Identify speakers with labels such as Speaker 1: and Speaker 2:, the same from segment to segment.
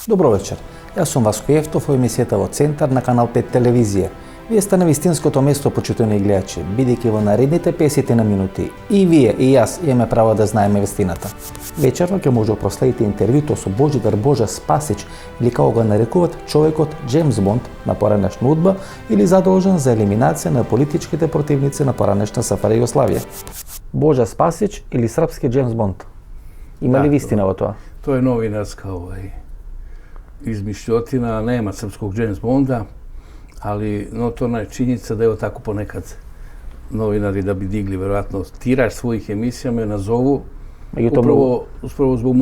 Speaker 1: Добро вечер. Јас сум Васко Јефтов, во емисијата во Центар на Канал 5 телевизија. Вие сте на вистинското место, почитувани гледачи, бидејќи во наредните 50 на минути и вие и јас имаме право да знаеме вистината. Вечерно ќе може да проследите интервјуто со Божидар Божа Спасич, или како го нарекуваат човекот Джеймс Бонд на поранешна удба, или задолжен за елиминација на политичките противници на поранешна СФР Југославија. Божа Спасич или српски Джеймс Бонд? Има ли вистина во тоа?
Speaker 2: To je novinarska izmišljotina, nema srpskog James Bonda, ali notorna je činjenica da evo tako ponekad novinari da bi digli verovatno tiraž svojih emisija me nazovu upravo zbog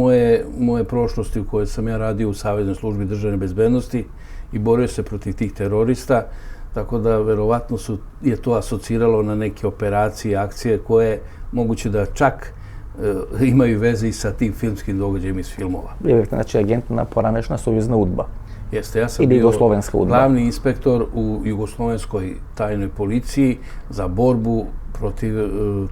Speaker 2: moje prošlosti u kojoj sam ja radio u Saveznoj službi državne bezbednosti i borio se protiv tih terorista, tako da verovatno je to asociralo na neke operacije, akcije koje moguće da čak imaju veze i sa tim filmskim događajima iz filmova.
Speaker 1: Бевте значи агент на поранешна сојузна удба.
Speaker 2: Jeste, ja sam
Speaker 1: Ili
Speaker 2: bio
Speaker 1: jugoslovenska udba.
Speaker 2: glavni inspektor u jugoslovenskoj tajnoj policiji za borbu protiv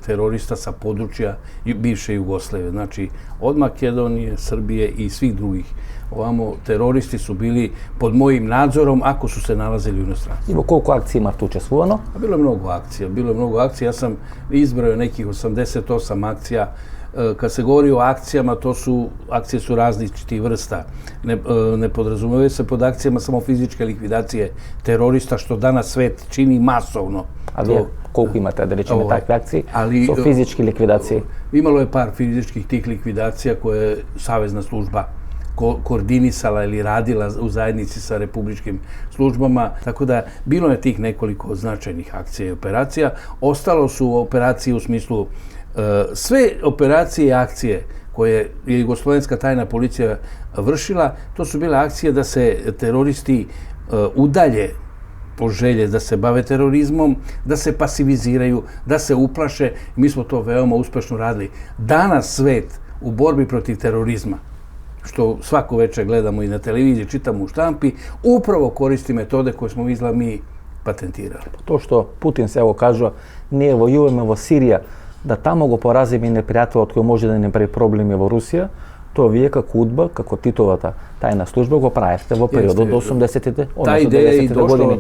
Speaker 2: terorista sa područja bivše Jugoslavije. Znači, od Makedonije, Srbije i svih drugih. Ovamo, teroristi su bili pod mojim nadzorom ako su se nalazili u inostranstvu.
Speaker 1: И во колку акции имате учествувано?
Speaker 2: Bilo je mnogo akcija. Ja sam izbrojao nekih 88 akcija. Kad se govori o akcijama, akcije su različitih vrsta. Ne podrazumevaju se pod akcijama samo fizičke likvidacije terorista, što danas svet čini masovno.
Speaker 1: A вие колку имате, да речеме, такви акции со физички ликвидации?
Speaker 2: Imalo je par fizičkih tih likvidacija koje je Savezna služba koordinisala ili radila u zajednici sa republičkim službama, tako da bilo je tih nekoliko značajnih akcija i operacija. Ostalo su operacije u smislu sve operacije i akcije koje je jugoslovenska tajna policija vršila, to su bile akcije da se teroristi udalje po želje da se bave terorizmom, da se pasiviziraju, da se uplaše. Mi smo to veoma uspešno radili. Danas svet u borbi protiv terorizma, što svako večer gledamo i na televiziji, čitamo u štampi, upravo koristi metode koje smo mi patentirali.
Speaker 1: To što Putin se evo kažu, ние војуваме во Сирија, да тамо го поразиме непријателот кој може да ни прави проблеми во Русија, тоа вие како удба, како Титовата тајна служба го правевте во периодот до 80-тите,
Speaker 2: односно 90-те години,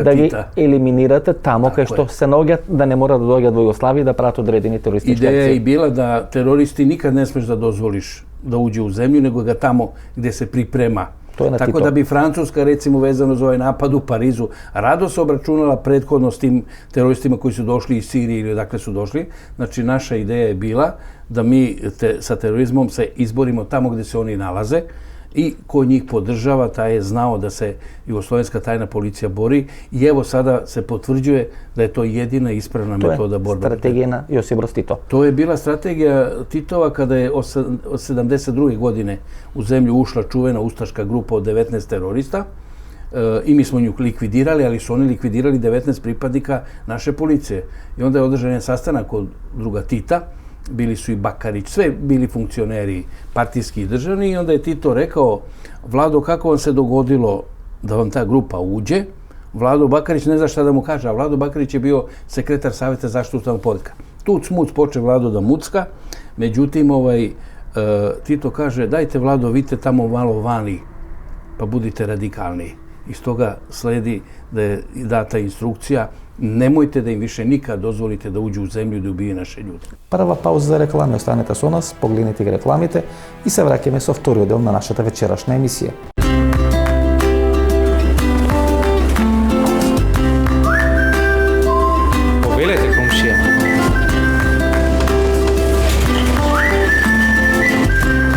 Speaker 1: да ги елиминирате тамо кај што се наоѓаат, да не мора да доаѓаат во Југославија да прават одредени терористички акции.
Speaker 2: Идеја е била да терористи никад не смеш да дозволиш да уđe u zemlju, nego ga tamo gde se priprema. Tako da bi Francuska, recimo, vezano za ovaj napad u Parizu, rado se obračunala prethodno s tim teroristima koji su došli iz Sirije ili odakle su došli. Znači, naša ideja je bila da mi sa terorizmom se izborimo tamo gde se oni nalaze i ko njih podržava, taj je znao da se jugoslovenska tajna policija bori i evo sada se potvrđuje da je to jedina ispravna metoda borbe.
Speaker 1: To je strategija na Josip Broz Tito.
Speaker 2: To je bila strategija Titova kada je od 72. godine u zemlju ušla čuvena ustaška grupa od 19 terorista i mi smo nju likvidirali, ali su oni likvidirali 19 pripadnika naše policije. I onda je održan sastanak od druga Tita, bili su i Bakarić, sve bili funkcioneri partijski i državni, i onda je Tito rekao: Vlado, kako vam se dogodilo da vam ta grupa uđe? Vlado Bakarić ne zna šta da mu kaže, a Vlado Bakarić je bio sekretar Saveta zaštitu ustavnog poretka. Tuc muc poče Vlado da mucka, međutim Tito kaže: dajte Vlado, vidite tamo malo vani, pa budite radikalniji. Iz toga sledi da je data instrukcija: nemojte da im više nikad dozvolite da uđu u zemlju i da ubije naše ljude.
Speaker 1: Прва пауза за реклами, останете со нас, погледнете ги рекламите и се враќаме со вториот дел на нашата вечерашна емисија.
Speaker 3: Повелете, комшија.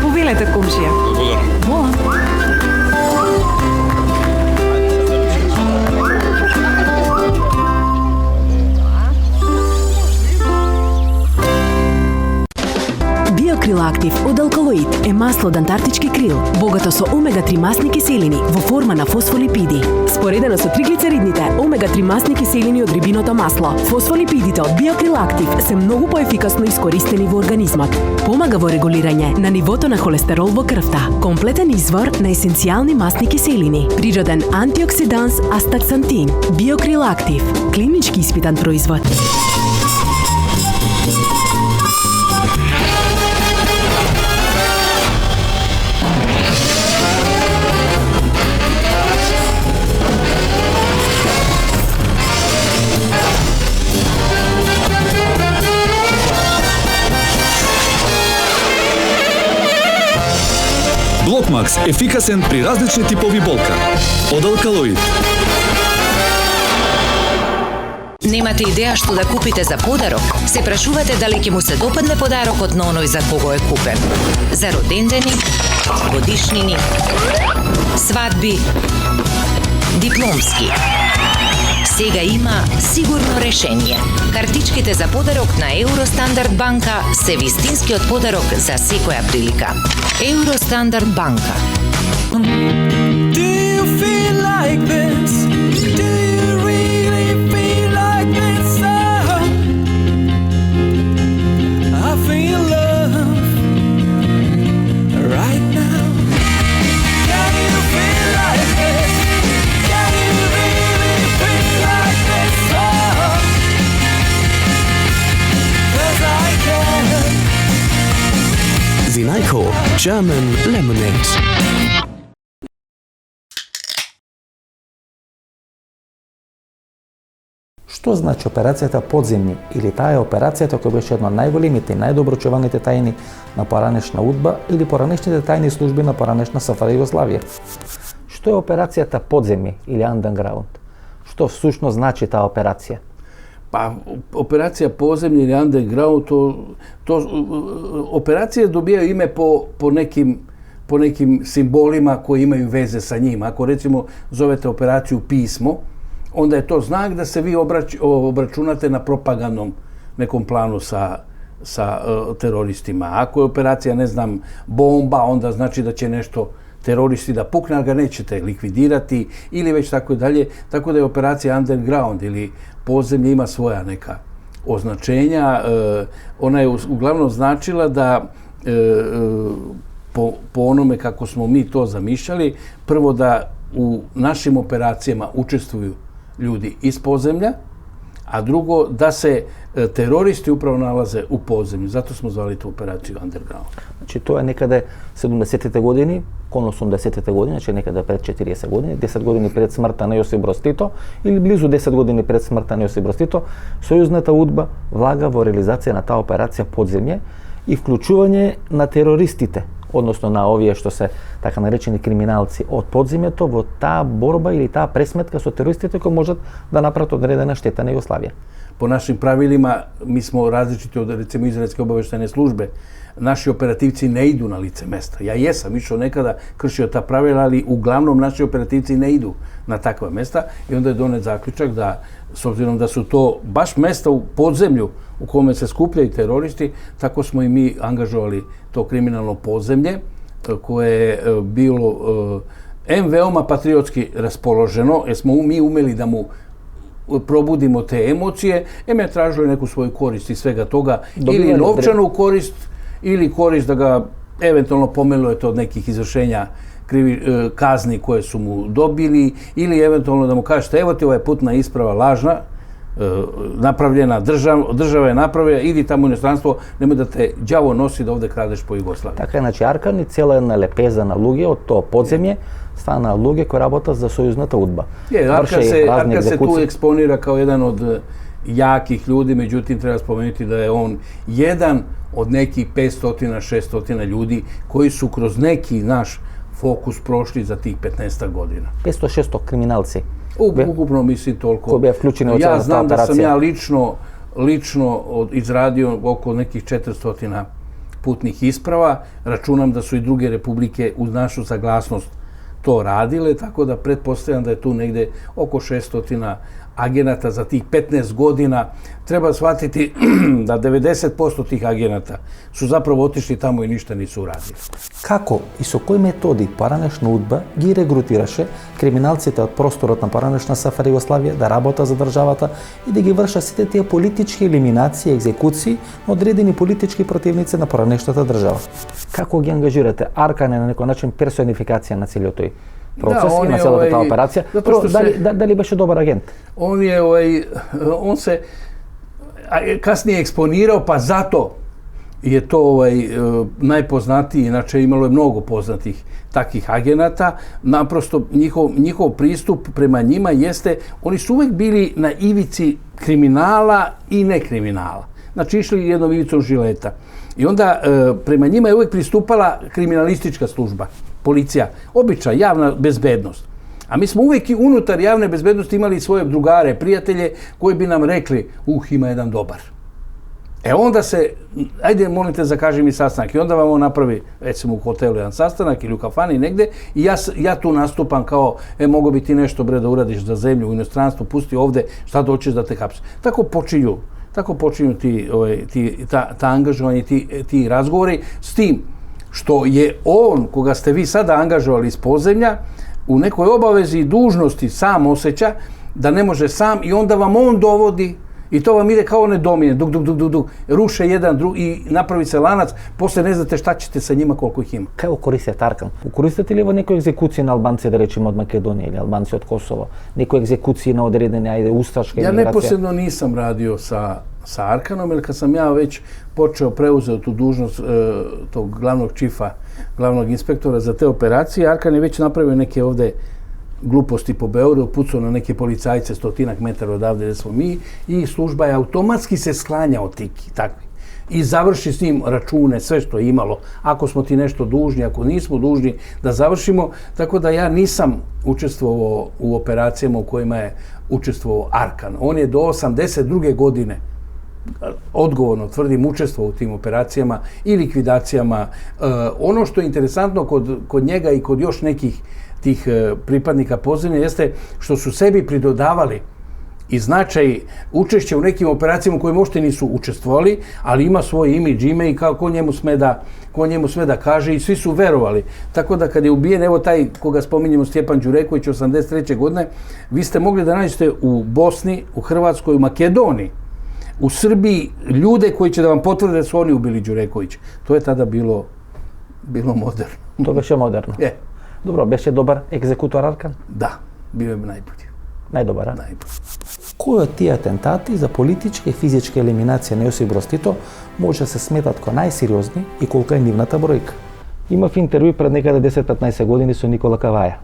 Speaker 4: Повелете, комшија. Молам.
Speaker 5: Биокрил Актив од Алкалоид е масло од антарктички крил, богато со омега-3 масни киселини во форма на фосфолипиди. Споредено со триглицеридните омега-3 масни киселини од рибиното масло, фосфолипидите од Биокрил Актив се многу поефикасно искористени во организмот. Помага во регулирање на нивото на холестерол во крвта. Комплетен извор на есенцијални масни киселини. Природен антиоксиданс астаксантин. Биокрил Актив. Клинички испитан производ.
Speaker 6: Max efikasен при различни типови болка. Од Алкалоид.
Speaker 7: Немате идеја што да купите за подарок? Се прашувате дали ќе му се допадне подарокот на оној за кого е купен? За родендени, годишнини, свадби, дипломски. Сега има сигурно решение. Картичките за подарок на Евростандард банка се вистинскиот подарок за секоја прилика. Евростандард банка.
Speaker 8: Do you feel like this? Do you really feel like this? I feel love right now. Can you feel like this? Can you really feel like this? 'Cause I can.
Speaker 9: Zinajko German Lemonade.
Speaker 1: Што значи операцијата Подземји или таа е операцијата која беше една од најголемите и најдоброчуваните тајни на поранешна УДБА или поранешните тајни служби на поранешна СФР Југославија? Што е операцијата Подземји или Underground? Што всушност значи таа операција?
Speaker 2: Pa operacija Podzemlje ili Underground, operacije dobijaju ime po nekim simbolima koji imaju veze sa njima. Ako recimo zovete operaciju Pismo, onda je to znak da se vi obračunate na propagandnom nekom planu sa teroristima. Ako je operacija, ne znam, Bomba, onda znači da će nešto teroristi da pukne, ali ga nećete likvidirati ili već tako dalje. Tako da je operacija Underground ili Podzemlje ima svoja neka označenja. Ona je uglavnom značila da po onome kako smo mi to zamišljali, prvo da u našim operacijama učestvuju ljudi iz podzemlja, a drugo da se teroristi upravo nalaze u podzemlju. Zato smo zvali tu operaciju Underground.
Speaker 1: Значи тоа е некаде 70-те години, кон 80-те години, значи некаде пред 40 години, 10 години пред смртта на Јосип Броз Тито или близу 10 години пред смртта на Јосип Броз Тито, сојузната УДБА влага во реализација на таа операција Подземје и вклучување на терористите, односно на овие што се така наречени криминалци од подземјето во таа борба или таа пресметка со терористите кои можат да направат одредена штета на Југославија.
Speaker 2: Po našim pravilima, mi smo različiti od recimo izraelske obaveštajne službe. Naši operativci ne idu na lice mesta. Ja jesam išao nekada, kršio ta pravila, ali uglavnom naši operativci ne idu na takva mesta i onda je donet zaključak da, s obzirom da su to baš mesta u podzemlju u kome se skupljaju teroristi, tako smo i mi angažovali to kriminalno podzemlje koje je bilo veoma patriotski raspoloženo, jer smo mi umeli da mu probudimo te emocije, je tražilo neku svoju korist iz svega toga, ili novčanu korist, ili korist da ga eventualno pomilujete od nekih izvršenja kazni koje su mu dobili, ili eventualno da mu kažete, evo ti ovaj putna isprava lažna, napravljena, država je napravila, idi tamo u inostranstvo, nemoj da te đavo nosi da ovde kradeš po Jugoslaviji.
Speaker 1: Така е, значи Аркан и цела една лепеза на луѓе од тоа подземје стана луѓе кои работат за сојузната УДБА.
Speaker 2: Arkan se tu eksponira kao jedan od jakih ljudi, međutim treba spomenuti da je on jedan od nekih 500-600 ljudi koji su kroz neki naš fokus prošli za tih 15 godina.
Speaker 1: 500-600 криминалци.
Speaker 2: Ukupno mislim toliko.
Speaker 1: Koji bi vključeni u
Speaker 2: ja znam da sam ja lično izradio oko nekih 400 putnih isprava. Računam da su i druge republike uz našu saglasnost to radile, tako da pretpostavljam da je tu negde oko 600 agenata za tih 15 godina. Treba shvatiti da 90% tih agenata su zapravo otišli tamo i ništa nisu uradili.
Speaker 1: Како и со кои методи поранешна УДБА ги регрутираше криминалците од просторот на поранешна СФР Југославија да работат за државата и да ги вршат сите тие политички елиминации и екзекуции на одредени политички противници на поранешната држава? Како ги ангажирате? Аркан е на некој начин персонификација на целиот тој процес и на целата таа операција. Дали беше добар агент?
Speaker 2: On se kasnije eksponirao, pa zato je to najpoznatiji, inače imalo je mnogo poznatih takvih agenata. Naprosto njihov pristup prema njima jeste, oni su uvek bili na ivici kriminala i nekriminala. Znači išli jednom ivicom žileta. I onda prema njima je uvek pristupala kriminalistička služba. policija, obična javna bezbednost. A mi smo uvijek i unutar javne bezbednosti imali svoje drugare, prijatelje koji bi nam rekli, ima jedan dobar. Onda se, ajde molim te zakaži mi sastanak i onda vam on napravi, recimo u hotelu jedan sastanak ili u kafani negde i ja tu nastupam kao, mogo bi ti nešto bre da uradiš za zemlju u inostranstvu, pusti ovde, šta doćeš da te hapse. Tako počinju ta angažovanje, ti razgovori s tim što je on, koga ste vi sada angažovali iz podzemlja, u nekoj obavezi i dužnosti sam osjeća da ne može sam i onda vam on dovodi i to vam ide kao one domine, duk, ruše jedan drugi i napravi se lanac, posle ne znate šta ćete sa njima koliko ih ima.
Speaker 1: Kaj koristite Arkan? Koristite li nekoj egzekuciji na Albanci, da rečemo od Makedonije ili Albanci od Kosova? Nekoj egzekuciji na odredene, ustaške
Speaker 2: Ja
Speaker 1: imigracije?
Speaker 2: neposredno nisam radio sa Arkanom, jer kad sam ja već preuzeo tu dužnost tog glavnog čifa, glavnog inspektora za te operacije, Arkan je već napravio neke ovde gluposti po Beogradu, pucao na neke policajce 100 metara odavde gde smo mi i služba je automatski se sklanja od takvi. I završi s njim račune, sve što je imalo. Ako smo ti nešto dužni, ako nismo dužni, da završimo. Tako da ja nisam učestvovao u operacijama u kojima je učestvovao Arkan. On je do 82. godine, odgovorno tvrdim, učestvovao u tim operacijama i likvidacijama. Ono što je interesantno kod njega i kod još nekih tih pripadnika podzemlja jeste što su sebi pridodavali i značaj učešća u nekim operacijama koje možda nisu učestvovali, ali ima svoj imidž, ime i ko njemu sve da kaže i svi su verovali. Tako da kad je ubijen, evo taj koga spominjemo, Stjepan Đureković, 83. godine, vi ste mogli da nađete u Bosni, u Hrvatskoj, u Makedoniji, u Srbiji ljude koji će da vam potvrde da su oni ubili Đureković. To je tada bilo moderno.
Speaker 1: To беше moderno.
Speaker 2: Je.
Speaker 1: Dobro, беше добар екзекутор Аркан?
Speaker 2: Da, bio je najbolji.
Speaker 1: Најдобар, а?
Speaker 2: Najbolji.
Speaker 1: Кои од тие атентати за политичка и физичка елиминација на Јосип Брз Тито може да се сметат како најсериозни и колка е нивната бројка? Имав интервју пред некаде 10-15 години со Никола Каваја,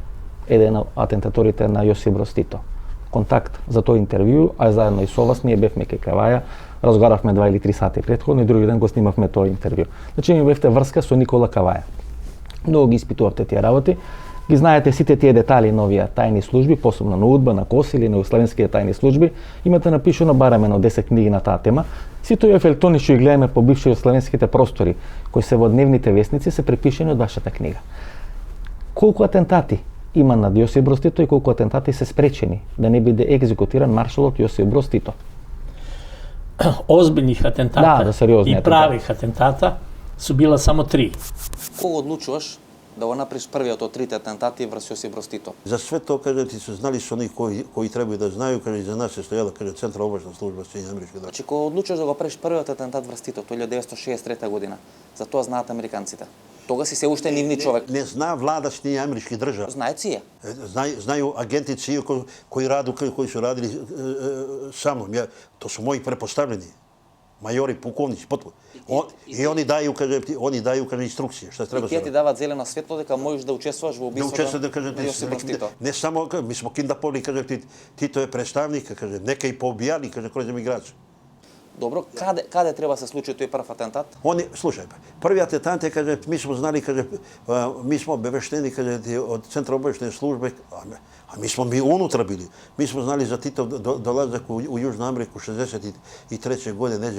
Speaker 1: еден од атентаторите на Јосип Брз Тито. Контакт за тој интервју, а заедно и со вас, ние бевме кај Каваја, разговаравме 2 или 3 сати претходно и други ден го снимавме тој интервју. Значи, ми бевте врска со Никола Каваја. Многу ги испитувавте тие работи, ги знаете сите тие детали на овие тајни служби, посебно на УДБА, на КОС или на југославенските тајни служби. Имате напишано барем едно 10 книги на таа тема. Сите овие фелтони што ги гледаме по бивши југославенските простори, кои се во дневните вестници, се препишени од вашата книга. Колку атентати има над Јосип Брз Тито и колку атентати се спречени да не биде екзекутиран маршалот Јосип Брз Тито?
Speaker 10: Озбиljnih атентата
Speaker 1: сериозни
Speaker 10: и правих атентата су била само 3.
Speaker 11: Кога одлучуваш да го направиш првиот од трите атентати врз Јосип Брз Тито?
Speaker 12: За све тоа, каже, ти се знали со они кои треба да знају, каже, за нас се стојала, каже, Централна обавешна служба Сејединените амерички држави.
Speaker 11: Значи, кога одлучуваш да го правиш првиот атентат врз Тито, тоа е 1963 година, за тоа знаат американците. Тога си се уште нивни човек.
Speaker 12: Не знаа влада Сејединените амерички држави.
Speaker 11: Знаат си ја.
Speaker 12: Знају агенти ЦИА кои се радили со мном. Тоа су мои препоставljeni. Мајори, пуковници, потпур. И они дају, каже, инструкции, што треба.
Speaker 11: И тие ти даваат зелено светло дека можеш да учествуваш во убиството
Speaker 12: на
Speaker 11: Јосип Брз Тито.
Speaker 12: Не само, ми смо киндаповли, каже, Тито е представник, каже, нека и поубијали, каже, кроз емиграција.
Speaker 11: Добро, каде треба се случи тој прв атентат?
Speaker 12: Слушај, првиот атентат е, каже, ми смо знали, каже, ми смо обавештени, каже, од Централна обавешна служба, а ми смо унутра били. Ми смо знали за Титов долазак у Јужна Америка 63. година,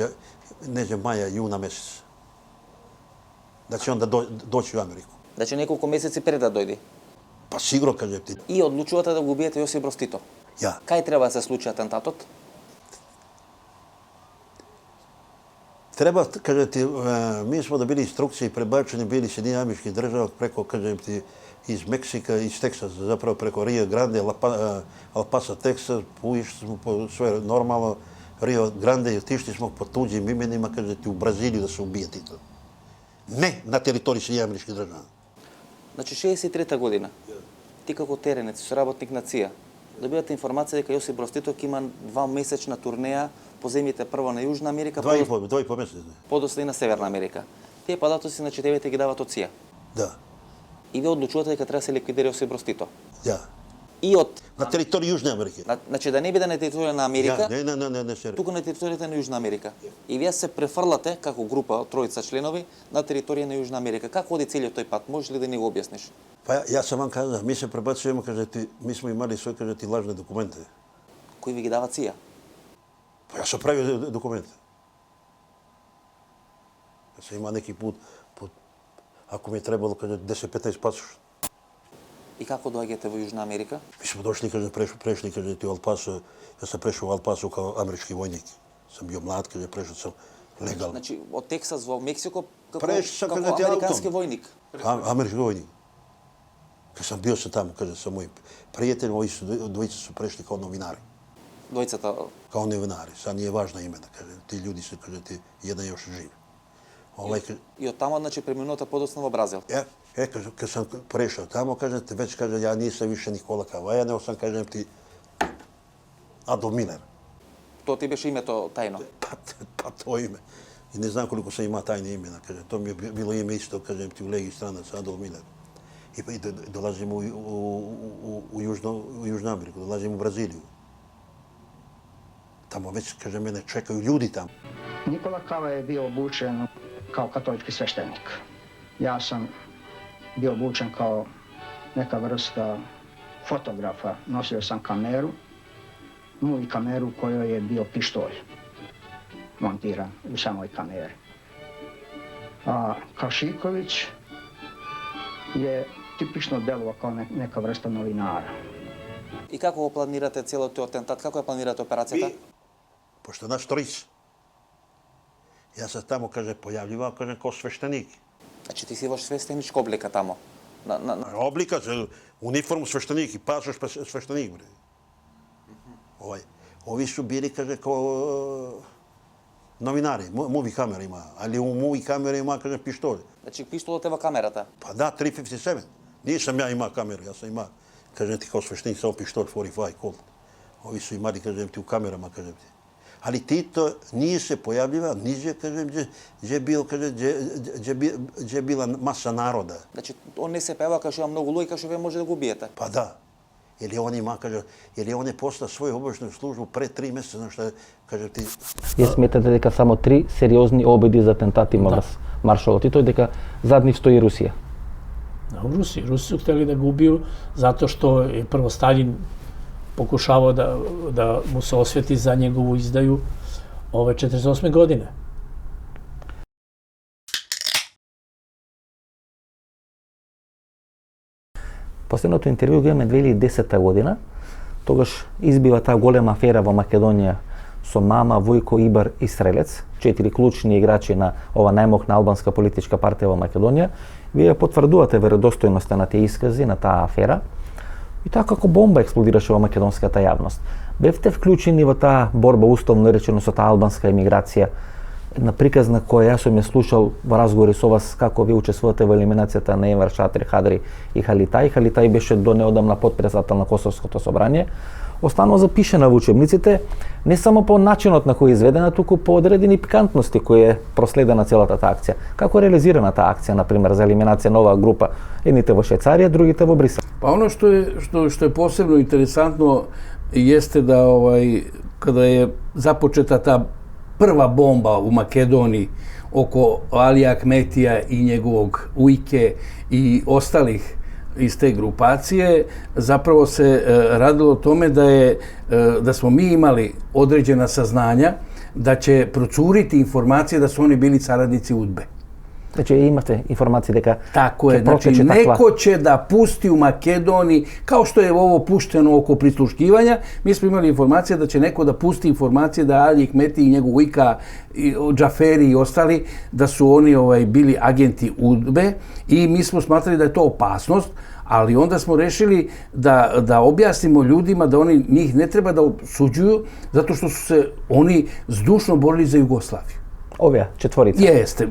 Speaker 12: неđe маја, јуна месец. Да ќе он да дојде у Америку.
Speaker 11: Значи неколку месеци пред да дојде.
Speaker 12: Па сигурно, каже ти.
Speaker 11: И одлучувате да го убиете Јосип Брз Тито.
Speaker 12: Ја.
Speaker 11: Кај треба да се случи атентатот?
Speaker 12: Треба, каже ти, ми смо добили инструкции, пребачени били Сејединените амерички држави преко, кажем ти, из Мексика, из Тексас, заправо преко Рио Гранде, Алпаса, Тексас, поишли смо по све нормално, Рио Гранде, отишли смо по туѓим именима, каже ти, у Бразилију да се убие Тито. Не на територија Сејединените амерички држави.
Speaker 11: Значи 63 година. Ти како теренец, соработник на ЦИА, добивате информација дека Јосип Брз Тито ќе има 2-месечна турнеја по земјите прво на Јужна Америка,
Speaker 12: Два и по месец.
Speaker 11: подоцна и на Северна Америка. Тие податоци на четевите ги дават од ЦИА.
Speaker 12: Да.
Speaker 11: И вие одлучувате дека треба да се ликвидира Јосип Брз Тито.
Speaker 12: Да.
Speaker 11: и од
Speaker 12: на територија Јужна Америка.
Speaker 11: Значи да не биде на територија на Америка.
Speaker 12: Не, се.
Speaker 11: Туку на територијата на Јужна Америка. И вие се префрлате како група тројца членови на територија на Јужна Америка. Како оди целиот тој пат? Можеш ли да ни го објасниш?
Speaker 12: Па јас сам вам казав, ми се пребацуваме, кажете, ми сме имали свој, кажете, лажни документи.
Speaker 11: Кои ви ги дава ЦИА?
Speaker 12: Па јас се правил документи. Се има неки пут, ако ми е требало, кажете, 10-15 пасош.
Speaker 11: И како доаѓате во Јужна Америка?
Speaker 12: Ми сме дошли, каже, прешли, каже, ти Алпасо, јас съм прешao во Алпасо као амерички војник. Сам био млад, каже, прешao сам легално.
Speaker 11: Значи, од Тексас во Мексико како
Speaker 12: Прешao,
Speaker 11: како
Speaker 12: каже,
Speaker 11: американски војник?
Speaker 12: Амерички војник. Кај сам био се таму, каже, са мои пријатели, мои двојца се прешли као новинари.
Speaker 11: Двојцата?
Speaker 12: Као новинари. Са не е важна имена, каже, ти луѓи се, каже, ти еден још живи.
Speaker 11: И од таму, значи, преминута подоцна во Бразил?
Speaker 12: Каже, кога сам прешao тамо, кажете, веќе каже, ја не сам више Никола Каваја, него сам, кажем ти, Адолф Милер.
Speaker 11: Тоа ти беше името тајно?
Speaker 12: Па тоа име. И не знам колико се има тајни имена, каже, тоа ми е било име исто, кажем ти, у Леги странац, Адолф Милер. И долазим у Јужна Америка, долазим у Бразилiju. Тамо веќе, каже, мене чекају људи таму.
Speaker 13: Nikola Kava je bio obučen kao katolički sveštenik. Ja sam bio obučen kao neka vrsta fotografa. Nosio sam kameru, i kameru u kojoj je bio pištolj montiran u samoj kameri. A Kašiković je tipično delovao kao neka vrsta novinara.
Speaker 11: И како го планирате целиот тој атентат? Како ја планирате операцијата?
Speaker 12: Пошто наш тројца. Јас се тамо, каже, појавljivao, каже, као свештеник.
Speaker 11: Значи ти си во свештеничка облика тамо?
Speaker 12: Облика, униформу свештеник и пасош свештеник, бре. Ови су били, каже, као новинари, муви камера има, али у муви камера има, каже, пиштоль.
Speaker 11: Значи пиштолот е во камерата?
Speaker 12: Па да, 357. Ние сам ја има камера, јас сам има, кажем ти, као свештеник, само пиштоль 45 Colt. Ови су имали, кажем ти, у камерама, кажем ти. Ali Tito nije se pojavljivao niže, kažem, gdje je bila masa naroda.
Speaker 11: Znači, on ne se peva kao što ima mnogo ljudi, kao što vi možete da ga ubijete?
Speaker 12: Pa da. Jer on je postao svoju obavještajnu službu pre 3 mjeseca, znaš šta, kažem ti...
Speaker 1: Ја сметате дека само 3 сериозни обиди за атентат има вас маршалот Тито и дека зад нив стои Русија?
Speaker 10: U Rusiji. Rusi su hteli da ga ubiju zato što je prvo Stalin pokušavao da mu se osveti za njegovu izdaju ove 48. godine.
Speaker 1: Последното интервју го имаме 2010 година. Тогаш избива таа голема афера во Македонија со Мама, Војко, Ибар и Стрелец, 4 клучни играчи на ова најмокна албанска политичка партија во Македонија. Вие потврдувате веродостојноста на тие искази, на таа афера. И така како бомба експлодираше во македонската јавност. Бевте вклучени во таа борба, условно речено, со таа албанска емиграција. Една приказна која јас сум ја слушал во разговори со вас како вие учествувате во елиминацијата на Енвар Шатри, Хадри и Халитај. Халитај беше до неодамна потпредседател на Косовското собрание. Останува запишена во учебниците не само по начинот на кој е изведена, туку по одредени пикантности кои е проследена целата таа акција. Како е реализирана таа акција, например, за елиминација на оваа група, едните во Швајцарија, другите во Брисел?
Speaker 2: Pa ono što je posebno interesantno jeste da kada je započeta ta prva bomba u Makedoniji oko Alija Ahmetija i njegovog Ujke i ostalih iz te grupacije, zapravo se radilo o tome da smo mi imali određena saznanja da će procuriti informacije da su oni bili saradnici UDBE.
Speaker 1: Znači imate informacije дека
Speaker 2: Tako je, znači neko će da pusti u Makedoniji, kao što je ovo pušteno oko prisluškivanja, mi smo imali informacije da će neko da pusti informacije da Ali Ahmeti i njegov Ujka, Džaferi i ostali, da su oni bili agenti UDBE i mi smo smatrali da je to opasnost, ali onda smo rešili da objasnimo ljudima da oni njih ne treba da osuđuju zato što su se oni zdušno borili za Jugoslaviju.
Speaker 1: Ovija, četvorica.
Speaker 2: Jeste.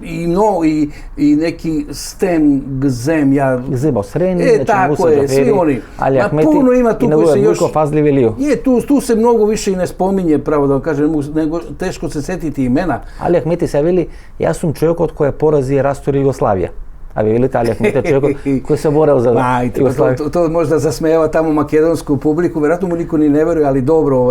Speaker 2: I neki Stem, Gzem, ja...
Speaker 1: Gzebo Sreni,
Speaker 2: tako je, svi oni.
Speaker 1: Ali Ahmeti
Speaker 2: puno ima tu koji se još...
Speaker 1: Vujko, Fazli, Viliju.
Speaker 2: Je, tu se mnogo više i ne spominje, pravo da vam kažem, nego teško se setiti imena.
Speaker 1: Ali Ahmeti se veli, ja sam čovjek od koje porazi i rasturi Jugoslavija. A vi vidite Ali Ahmeta, čovjek koji se borao za Jugoslaviju.
Speaker 2: To možda zasmejava tamo makedonsku publiku, vjerojatno mu niko ni ne veruje, ali dobro,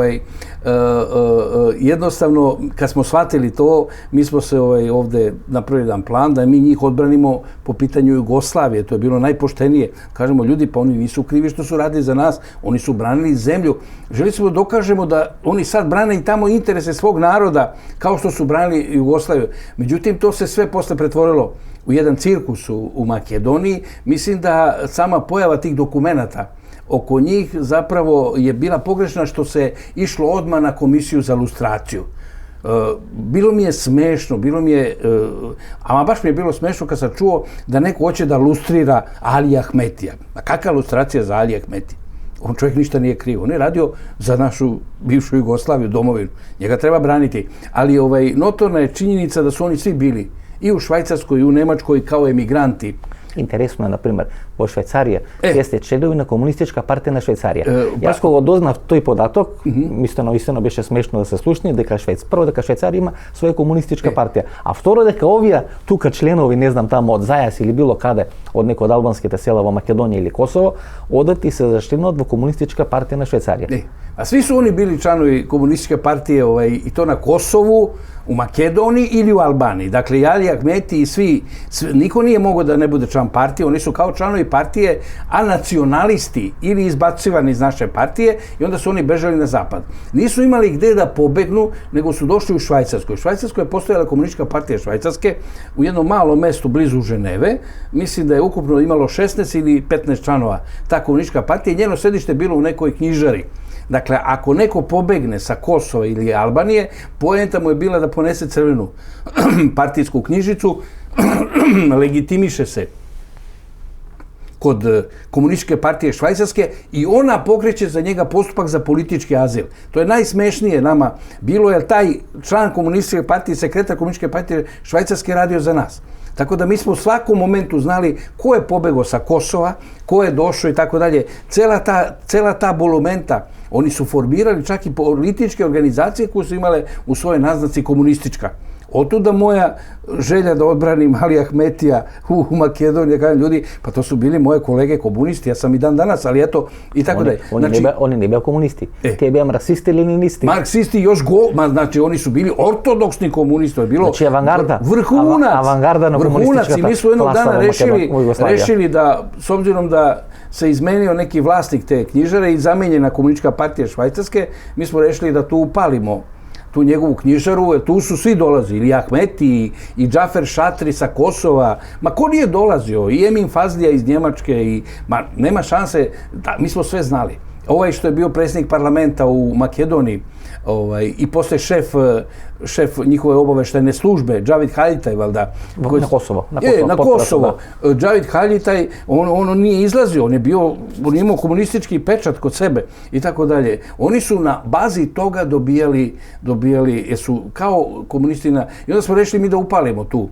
Speaker 2: jednostavno, kad smo shvatili to, mi smo se ovdje napravili jedan plan da mi njih odbranimo po pitanju Jugoslavije. To je bilo najpoštenije. Kažemo, ljudi, pa oni nisu krivi što su radili za nas, oni su branili zemlju. Želi smo da dokažemo da oni sad brane i tamo interese svog naroda, kao što su branili Jugoslaviju. Međutim, to se sve posle pretvorilo u jedan cirkus u Makedoniji. Mislim da sama pojava tih dokumenata oko njih zapravo je bila pogrešna što se išlo odmah na komisiju za lustraciju. Bilo mi je smešno, ama baš mi je bilo smešno kad sam čuo da neko hoće da lustrira Alija Ahmetija. A kakva lustracija za Alija Ahmetija? On čovjek ništa nije kriv. On je radio za našu bivšu Jugoslaviju, domovinu. Njega treba braniti. Ali notorna je činjenica da su oni svi bili i u Švajcarskoj i u Nemačkoj kao emigranti.
Speaker 1: Interesno je, na primjer, po Švajcarije jeste čeljovina komunistička partija Švajcarija. Ja skoro doznав toj podatok, istino biše smešno da se slušni, prvo da Švajcarija ima svoja komunistička partija, a vtoro da ovija tuka členovi, ne znam, tamo od Zajas ili bilo kada, od neko od albanske sela u Makedoniji ili Kosovo, odati se zaštitno od komunistička partija Švajcarije.
Speaker 2: A svi su oni bili članovi komunističke partije i to na Kosovu, u Makedoniji ili u Albaniji. Dakle, i Ali Ahmeti i svi, niko nije mogao da ne bude član partije, oni su kao članovi partije, a nacionalisti ili izbacivani iz naše partije i onda su oni bežali na zapad. Nisu imali gde da pobegnu, nego su došli u Švajcarskoj. U Švajcarskoj je postojala komunistička partija Švajcarske u jednom malom mestu blizu Ženeve. Mislim da je ukupno imalo 16 ili 15 članova ta komunistička partija i njeno sedište je bilo u nekoj knjižari. Dakle, ako neko pobegne sa Kosova ili Albanije, poenta mu je bila da ponese crvenu partijsku knjižicu, legitimiše se kod komunističke partije Švajcarske i ona pokreće za njega postupak za politički azil. To je najsmešnije nama bilo, jer taj član komunističke partije, sekretar komunističke partije Švajcarske radio za nas. Tako da mi smo u svakom momentu znali ko je pobegao sa Kosova, ko je došao i tako dalje. Cela ta bolumenta, oni su formirali čak i političke organizacije koje su imale u svojoj naznaci komunistička. Otuda moja želja da odbranim Ali Ahmetija u Makedoniji, kažem ljudi, pa to su bili moje kolege komunisti, ja sam i dan danas, ali eto, i tako dalje.
Speaker 1: Oni ne bio komunisti, te bio marksisti ili leninisti.
Speaker 2: Marksisti još znači oni su bili ortodoksni komunisti, to je bilo
Speaker 1: znači avangarda.
Speaker 2: Vrhunac i mi su jednog dana rešili da, s obzirom da se izmenio neki vlasnik te knjižare i zamenjena komunistička partija Švajcarske, mi smo rešili da tu upalimo tu njegovu knjižaru, tu su svi dolazili, i Ahmeti, i Džafer Šatri sa Kosova, ma ko nije dolazio, i Emin Fazlija iz Njemačke, nema šanse, mi smo sve znali. Ovaj što je bio predsjednik parlamenta u Makedoniji i posle šef njihove obaveštajne službe, Džavid Haljitaj, valjda.
Speaker 1: Na Kosovo.
Speaker 2: Na Kosovo. Džavid Haljitaj, on nije izlazio, on je imao komunistički pečat kod sebe i tako dalje. Oni su na bazi toga dobijali, jesu kao komunisti i onda smo rešili mi da upalimo tu.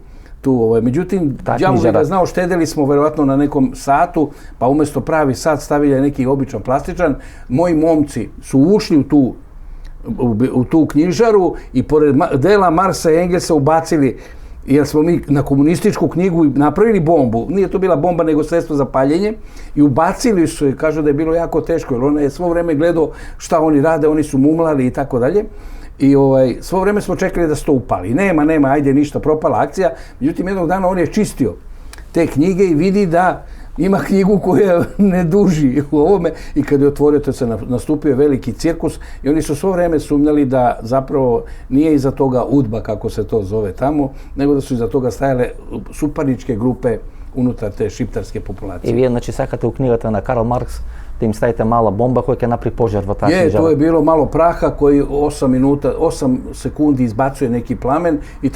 Speaker 2: Međutim, ja mu ga znao, štedeli smo verovatno na nekom satu, pa umjesto pravi sat stavili neki običan plastičan. Moji momci su ušli u tu knjižaru i pored dela Marsa i Engelsa ubacili, jer smo mi na komunističku knjigu napravili bombu, nije to bila bomba nego sredstvo za paljenje, i ubacili su je, kažu da je bilo jako teško, jer ona je svo vreme gledao šta oni rade, oni su mumlali i tako dalje. I svo vreme smo čekali da se to upali. Nema, ajde ništa, propala akcija. Međutim, jednog dana on je čistio te knjige i vidi da ima knjigu koja ne duži u ovome i kad je otvorio, to se nastupio veliki cirkus i oni su svo vreme sumnjali da zapravo nije iza toga UDBA, kako se to zove tamo, nego da su iza toga stajale suparničke grupe unutar te šiptarske populacije.
Speaker 1: I vi znači sakate u knjigata na Karl Marx, da im stavite mala bomba koja će napravi požar v ta knjižara.
Speaker 2: To je bilo malo praha koji 8 sekundi izbacuje neki plamen i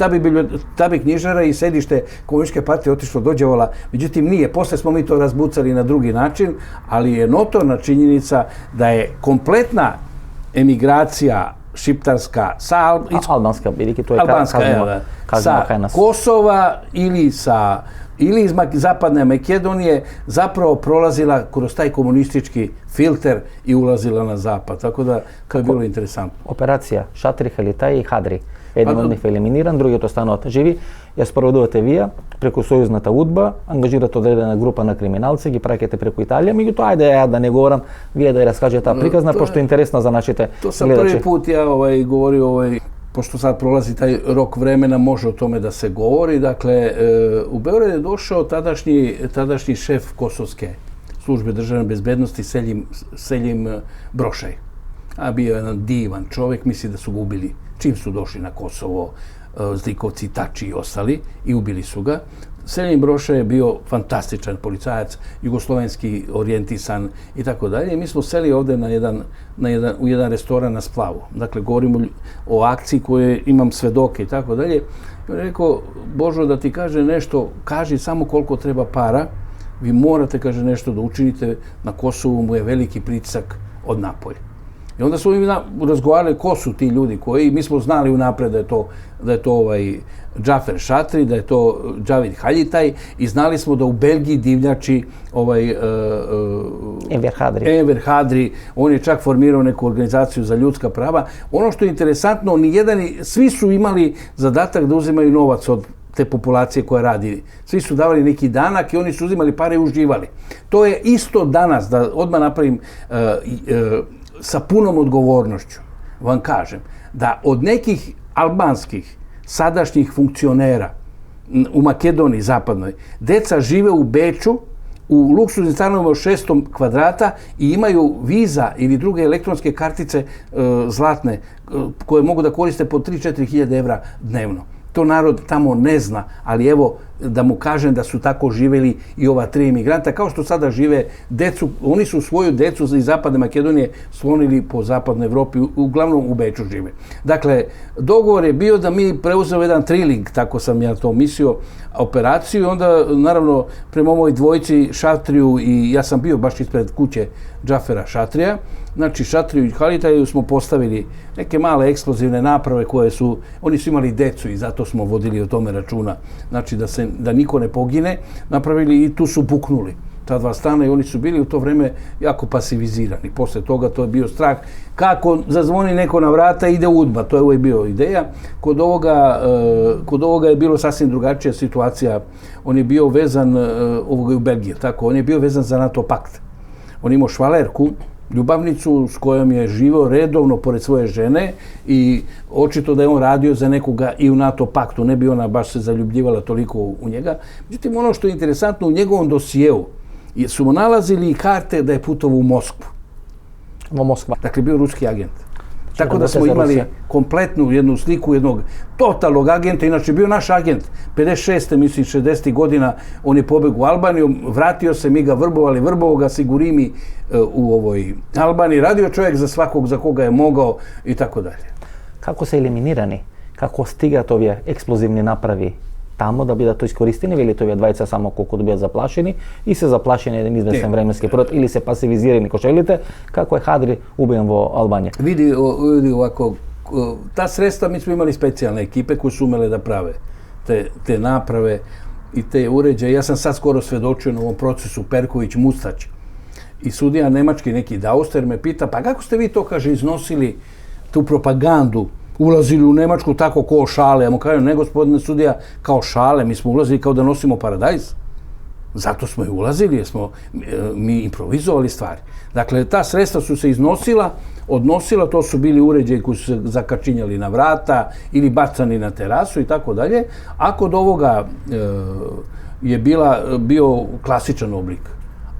Speaker 2: ta bi knjižara i sedište komunističke partije otišlo do đavola. Međutim, nije. Posle smo mi to razbucali na drugi način, ali je notorna činjenica da je kompletna emigracija šiptarska sa
Speaker 1: albanska, to je
Speaker 2: sa Kosova ili iz zapadne Makedonije zapravo prolazila kroz taj komunistički filter i ulazila na zapad. Tako da, to je bilo interesantno.
Speaker 1: Operacija Šatri, Haljitaj i Hadri. Един од нив е елиминиран, другиот останат живи. Ја спроведувате вие преку сојузната удба, ангажирате одредена група на криминалци, ги праќате преку Италија, меѓутоа ајде ја да не говорам, вие да ја раскажете таа приказна, пошто е интересна за нашите
Speaker 2: To sam
Speaker 1: гледачи.
Speaker 2: prvi put ja govorio, pošto sad prolazi taj rok vremena, može o tome da se govori. Dakle, u Beograd je došao tadašnji šef Kosovske službe državne bezbednosti Seljim Brošaj. A bio je jedan divan čovjek, misli da su ga ubili čim su došli na Kosovo, zlikovci, Tači i ostali, i ubili su ga. Seljim Brošaj je bio fantastičan policajac, jugoslovenski orijentisan i tako dalje. Mi smo seli ovde u jedan restoran na Splavu. Dakle, govorimo o akciji koje imam svedoke i tako dalje. I on je rekao, Božo, da ti kaže nešto, kaži samo koliko treba para, vi morate, kaže, nešto da učinite, na Kosovu mu je veliki pritisak od napolja. I onda smo mi razgovarali ko su ti ljudi koji, mi smo znali unapred da je to Džafer Šatri, da je to Džavid Haljitaj i znali smo da u Belgiji divljači Enver Hadri, on je čak formirao neku organizaciju za ljudska prava. Ono što je interesantno, svi su imali zadatak da uzimaju novac od te populacije koja radi. Svi su davali neki danak i oni su uzimali pare i uživali. To je isto danas, da odmah napravim sa punom odgovornošću, vam kažem, da od nekih albanskih sadašnjih funkcionera u Makedoniji zapadnoj, deca žive u Beču, u luksuznim stanovima od 600 kvadrata i imaju viza ili druge elektronske kartice zlatne koje mogu da koriste po 3-4 hiljade evra dnevno. To narod tamo ne zna, ali evo da mu kažem da su tako živeli i ova 3 imigranta, kao što sada žive decu, oni su svoju decu iz Zapadne Makedonije slonili po Zapadnoj Evropi, uglavnom u Beču žive. Dakle, dogovor je bio da mi preuzemo jedan triling, tako sam ja to mislio, operaciju, i onda, naravno, prema ovoj dvojici Šatriju i ja sam bio baš ispred kuće Džafera Šatrija, znači Šatriju i Halitaju smo postavili neke male eksplozivne naprave koje su, oni su imali decu i zato smo vodili o tome računa, znači da niko ne pogine, napravili i tu su buknuli ta dva stana i oni su bili u to vreme jako pasivizirani. Posle toga to je bio strah. Kako zazvoni neko na vrata, ide udba, to je uvijek bio ideja. Kod ovoga je bilo sasvim drugačija situacija. On je bio vezan, ovoga je u Belgiji, tako, on je bio vezan za NATO pakt. On imao švalerku, ljubavnicu s kojom je živeo redovno pored svoje žene i očito da je on radio za nekoga i u NATO paktu, ne bi ona baš se zaljubljivala toliko u njega. Međutim, ono što je interesantno, u njegovom dosijeu su mu nalazili i karte da je putovao u Moskvu.
Speaker 1: U Moskva.
Speaker 2: Dakle, bio ruski agent. Tako da smo imali kompletnu jednu sliku jednog totalnog agenta, inače bio naš agent. 56. mislim 60. godina on je pobegao u Albaniju, vratio se, mi ga vrbovao ga Sigurimi u ovoj Albaniji, radio čovjek za svakog za koga je mogao i tako dalje.
Speaker 1: Kako se eliminirani? Kako stigat ovие експлозивни направи тамо да бидат искористени, вели овие двајца само колку да бидат заплашени и се заплашени еден известен временски период или се пасивизирани кошелите, како е Хадри убиен во Албанија?
Speaker 2: Види овако, та средства ми сме имали специјалne екипе кои су умеле да праве те направе и те уреđаje. Ja sam sad skoro svedočio na ovom procesu Perković Mustač i sudija nemački neki Dauster me pita, pa kako ste vi to, kaže, iznosili tu propagandu, ulazili u Nemačku tako kao šale? Ja mu kažem, ne gospodine sudija, kao šale, mi smo ulazili kao da nosimo paradajz. Zato smo i ulazili, jer smo mi improvizovali stvari. Dakle, ta sredstva su se odnosila, to su bili uređaji koji su se zakačinjali na vrata ili bacani na terasu i tako dalje. A kod ovoga je bio klasičan oblik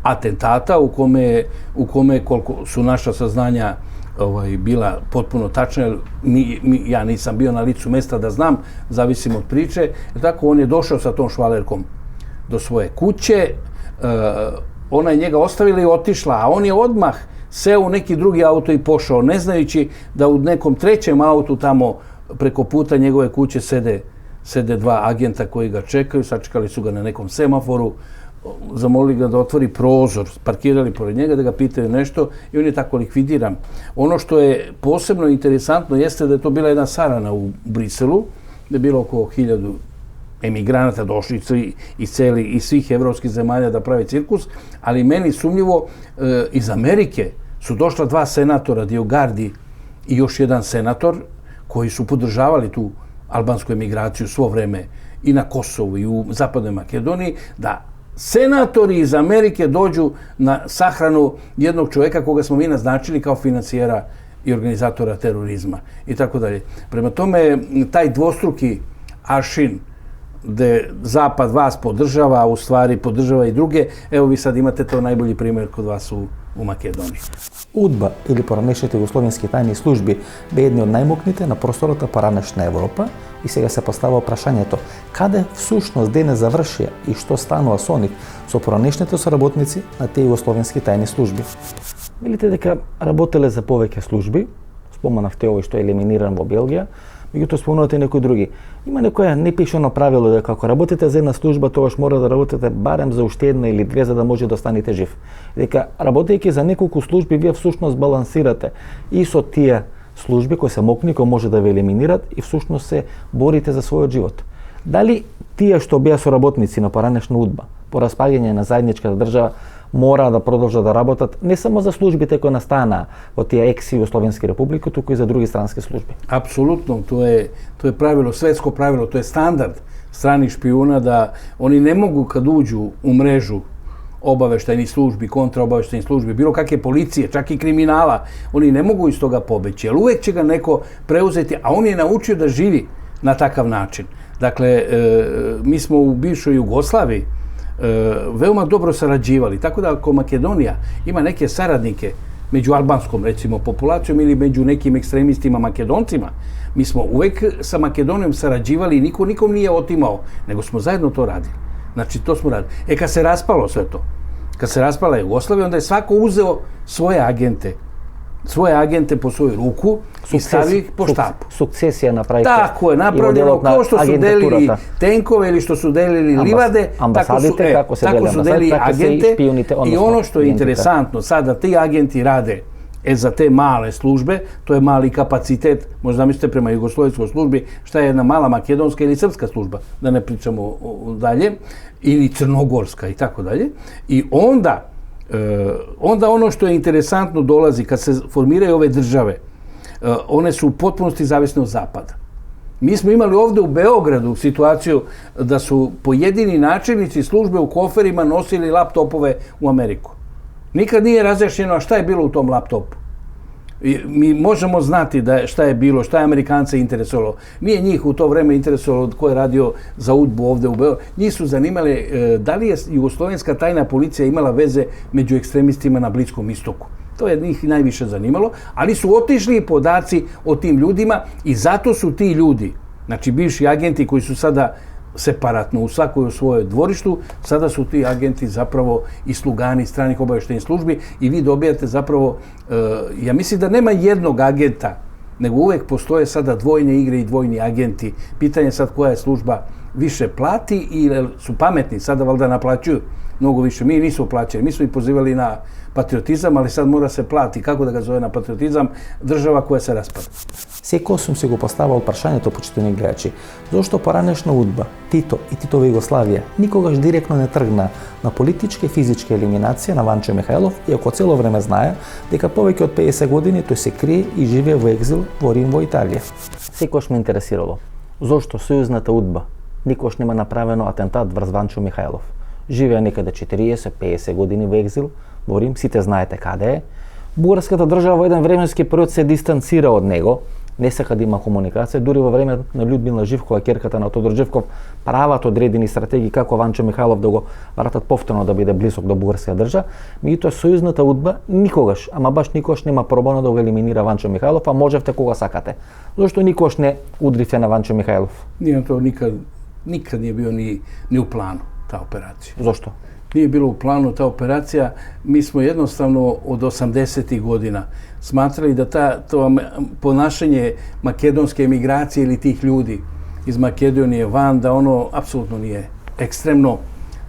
Speaker 2: atentata u kome koliko su naša saznanja bila potpuno tačna, jer ja nisam bio na licu mesta da znam, zavisim od priče. Tako, on je došao sa tom švalerkom do svoje kuće, ona je njega ostavila i otišla, a on je odmah seo u neki drugi auto i pošao, ne znajući da u nekom trećem autu tamo preko puta njegove kuće sede dva agenta koji ga čekaju, sačekali su ga na nekom semaforu, zamolili ga da otvori prozor, parkirali pored njega da ga pitaju nešto i on je tako likvidiran. Ono što je posebno interesantno jeste da je to bila jedna sarana u Briselu, da je bilo oko 1000 emigranata došli iz svih evropskih zemalja da prave cirkus, ali meni sumnjivo iz Amerike su došla 2 senatora, Diogardi i još jedan senator, koji su podržavali tu albansku emigraciju svo vreme i na Kosovu i u Zapadnoj Makedoniji, da senatori iz Amerike dođu na sahranu jednog čovjeka koga smo mi naznačili kao financijera i organizatora terorizma i tako dalje. Prema tome, taj dvostruki aršin gde Zapad vas podržava, a u stvari podržava i druge, evo vi sad imate to najbolji primjer kod vas u Makedoniji.
Speaker 1: UDBA или поранешните југословенски тајни служби бе едни од најмокните на просторот поранешна Европа и сега се поставува прашањето каде всушност денес завршија и што станува со нив со поранешните соработници на тие југословенски тајни служби. Велите дека работеле за повеќе служби, споменавте овој што е елиминиран во Белгија, меѓутоа спомнувате некои други. Има некое непишано правило дека ако работите за една служба, тогаш мора да работите барем за уште една или две за да може да останете жив. Дека работејќи за неколку служби, вие всушност балансирате и со тие служби кои се мокни, кои може да ве елиминират и всушност се борите за својот живот. Дали тие што беа соработници на поранешна UDBA, по распаѓање на заедничката држава, мора да продолжат да работат не само за службите кои настанаа во тие екс-југословенски републики, туку и за други странски служби.
Speaker 2: Апсолутно, тоа е правило, светско правило, тоа е стандард страних шпиона да они не могу кад уđu у мрежу обавештајни служби, контраобавештајни служби, било каке полиције, чак и криминала, они не могу из тога побеći, ali uvek će ga neko preuzeti, a on je naučio da živi na takav način. Dakle, mi smo u bivšoj Jugoslaviji veoma dobro sarađivali, tako da ako Makedonija ima neke saradnike među albanskom, recimo, populacijom ili među nekim ekstremistima Makedoncima, mi smo uvek sa Makedonijom sarađivali i niko nikom nije otimao, nego smo zajedno to radili. Znači, to smo radili. Kad se raspalo sve to, kad se raspala Jugoslavija, onda je svako uzeo svoje agente po svoju ruku i stavi ih po štapu.
Speaker 1: Sukcesija napravite.
Speaker 2: Tako je, napravljeno kao što su delili tenkove ili što su delili livade, tako su delili agente. I ono što je interesantno, sada ti agenti rade za te male službe, to je mali kapacitet, možda zamislite prema jugoslovenskoj službi, šta je jedna mala makedonska ili srpska služba, da ne pričamo dalje, ili crnogorska i tako dalje. I onda ono što je interesantno dolazi, kad se formiraju ove države, one su u potpunosti zavisne od Zapada. Mi smo imali ovde u Beogradu situaciju da su pojedini načelnici službe u koferima nosili laptopove u Ameriku. Nikad nije razjašnjeno šta je bilo u tom laptopu. Mi možemo znati šta je bilo, šta je Amerikance interesovalo. Nije njih u to vreme interesovalo ko je radio za UDBU ovde u Beogradu. Njih su zanimali da li je jugoslovenska tajna policija imala veze među ekstremistima na Bliskom istoku. To je njih najviše zanimalo, ali su otišli podaci o tim ljudima i zato su ti ljudi, znači bivši agenti koji su sada separatno u svakoj svojoj dvorištu, sada su ti agenti zapravo i slugani stranih obaveštajnih službi i vi dobijate zapravo, ja mislim da nema jednog agenta, nego uvek postoje sada dvojne igre i dvojni agenti. Pitanje je sad koja je služba više plati ili su pametni, sada valjda naplaćuju mnogo više. Mi nismo plaćali, mi smo ih pozivali na patriotizam, ali sad mora se plati, kako da ga zove na patriotizam, država koja se raspada.
Speaker 1: Секој сум си го поставал прашањето, почитани гледачи, зошто поранешна UDBA, Тито и Титова Југославија никогаш директно не тргна на политичка и физичка елиминација на Ванчо Михајлов, иако цело време знае дека повеќе од 50 години тој се крие и живее во екзил во Рим во Италија. Секојаш ме интересирало, зошто сојузната UDBA никогаш нема направено атентат врз Ванчо Михајлов. Живее некаде 40-50 години во екзил во Рим, сите знаете каде е. Бугарската држава во еден временски период се дистанцира од него, не сака да има комуникација, дури во време на Људмила Живкова, ќерката на Тодор Живков, прават одредени стратегии како Ванчо Михајлов да го вратат повторно да биде близок до бугарска држава, меѓутоа сојузната UDBA никогаш, ама баш никогаш нема пробано да го елиминира Ванчо Михајлов, а можевте кога сакате. Зошто никогаш не удривте на Ванчо Михајлов?
Speaker 2: Nije to nikad nije bio ni u planu ta operacija.
Speaker 1: Зошто?
Speaker 2: Nije bilo u planu ta operacija. Mi smo jednostavno od 80. godina smatrali da to ponašanje makedonske emigracije ili tih ljudi iz Makedonije van, da ono apsolutno nije ekstremno,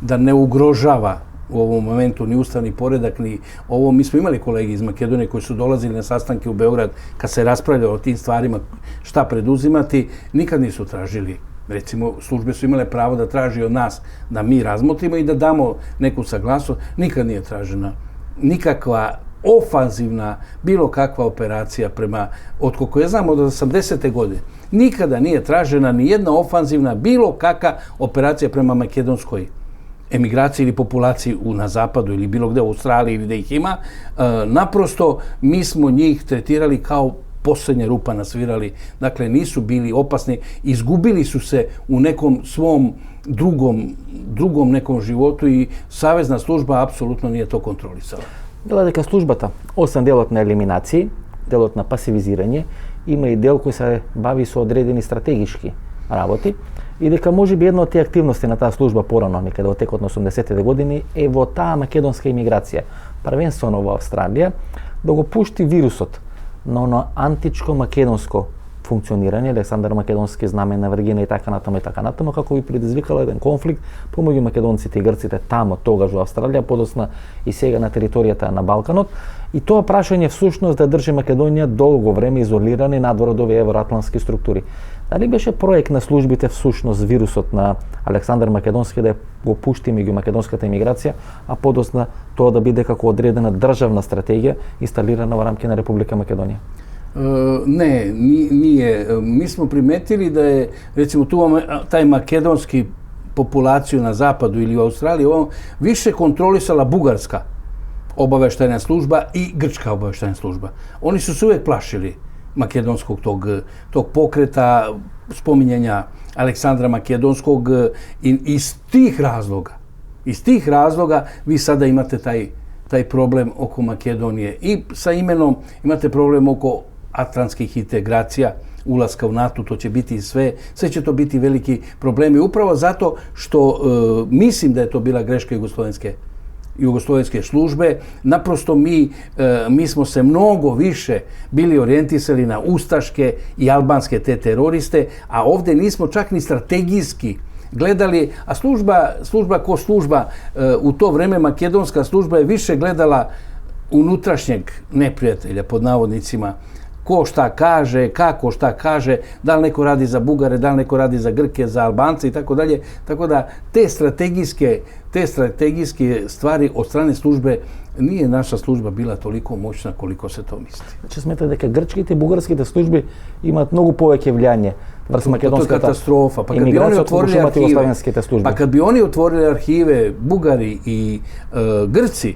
Speaker 2: da ne ugrožava u ovom momentu ni ustavni poredak, ni ovo. Mi smo imali kolegi iz Makedonije koji su dolazili na sastanke u Beograd kad se raspravljalo o tim stvarima šta preduzimati, nikad nisu tražili. Recimo, službe su imale pravo da traži od nas da mi razmotrimo i da damo neku saglasnost. Nikad nije tražena nikakva ofanzivna bilo kakva operacija prema, od koliko ja znam, od 80. godine, nikada nije tražena ni jedna ofanzivna bilo kakva operacija prema makedonskoj emigraciji ili populaciji na zapadu ili bilo gde u Australiji ili gde ih ima. Naprosto mi smo njih tretirali kao posljednja rupa nasvirali, dakle nisu bili opasni, izgubili su se u nekom svom drugom nekom životu i savezna služba apsolutno nije to kontrolisala.
Speaker 1: Дела дека службата, освен делот на елиминации, делот на пасивизирање, има и дел кој се бави со одредени стратегишки работи и дека можеби една од тие активности на таа служба порано, некаде во текот на 80-те години, е во таа македонска имиграција, првенствено во Австралија, да го пушти вирусот на оно античко македонско функционирање, Александар Македонски, знамен на Вргина и така натаму, како би предизвикала еден конфликт помеѓу македонците и грците тамо, тогаш во Австралија, подосна и сега на територијата на Балканот. И тоа прашање всушност да држи Македонија долго време изолирана и надвор од овие евроатлантски структури. Дали беше проект на службите всушност вирусот на Александар Македонски да го пушти меѓу македонската имиграција, а подосна тоа да биде како одредена државна стратегија инсталирана во рамки на Република Македонија?
Speaker 2: Ne, nije. Mi smo primetili da je, recimo, tu taj makedonski populaciju na zapadu ili u Australiji više kontrolisala bugarska obaveštajna služba i grčka obaveštajna služba. Oni su se uvijek plašili makedonskog tog pokreta, spominjanja Aleksandra Makedonskog i iz tih razloga vi sada imate taj problem oko Makedonije. I sa imenom imate problem oko atlantskih integracija, ulaska u NATO, to će biti sve će to biti veliki problemi. Upravo zato što mislim da je to bila greška jugoslovenske službe. Naprosto mi smo se mnogo više bili orijentisali na ustaške i albanske te teroriste, a ovdje nismo čak ni strategijski gledali, a služba ko služba u to vreme makedonska služba je više gledala unutrašnjeg neprijatelja, pod navodnicima, ko šta kaže, kako šta kaže, da li neko radi za Bugare, da li neko radi za Grke, za Albance i tako dalje. Tako da te strategijske stvari od strane službe nije naša služba bila toliko moćna koliko se to misli.
Speaker 1: Значи смета дека грчките и бугарските служби имаат многу повеќе влијание врз македонската
Speaker 2: катастрофа. Па kad bi oni otvorili arhive, Bugari i Grci,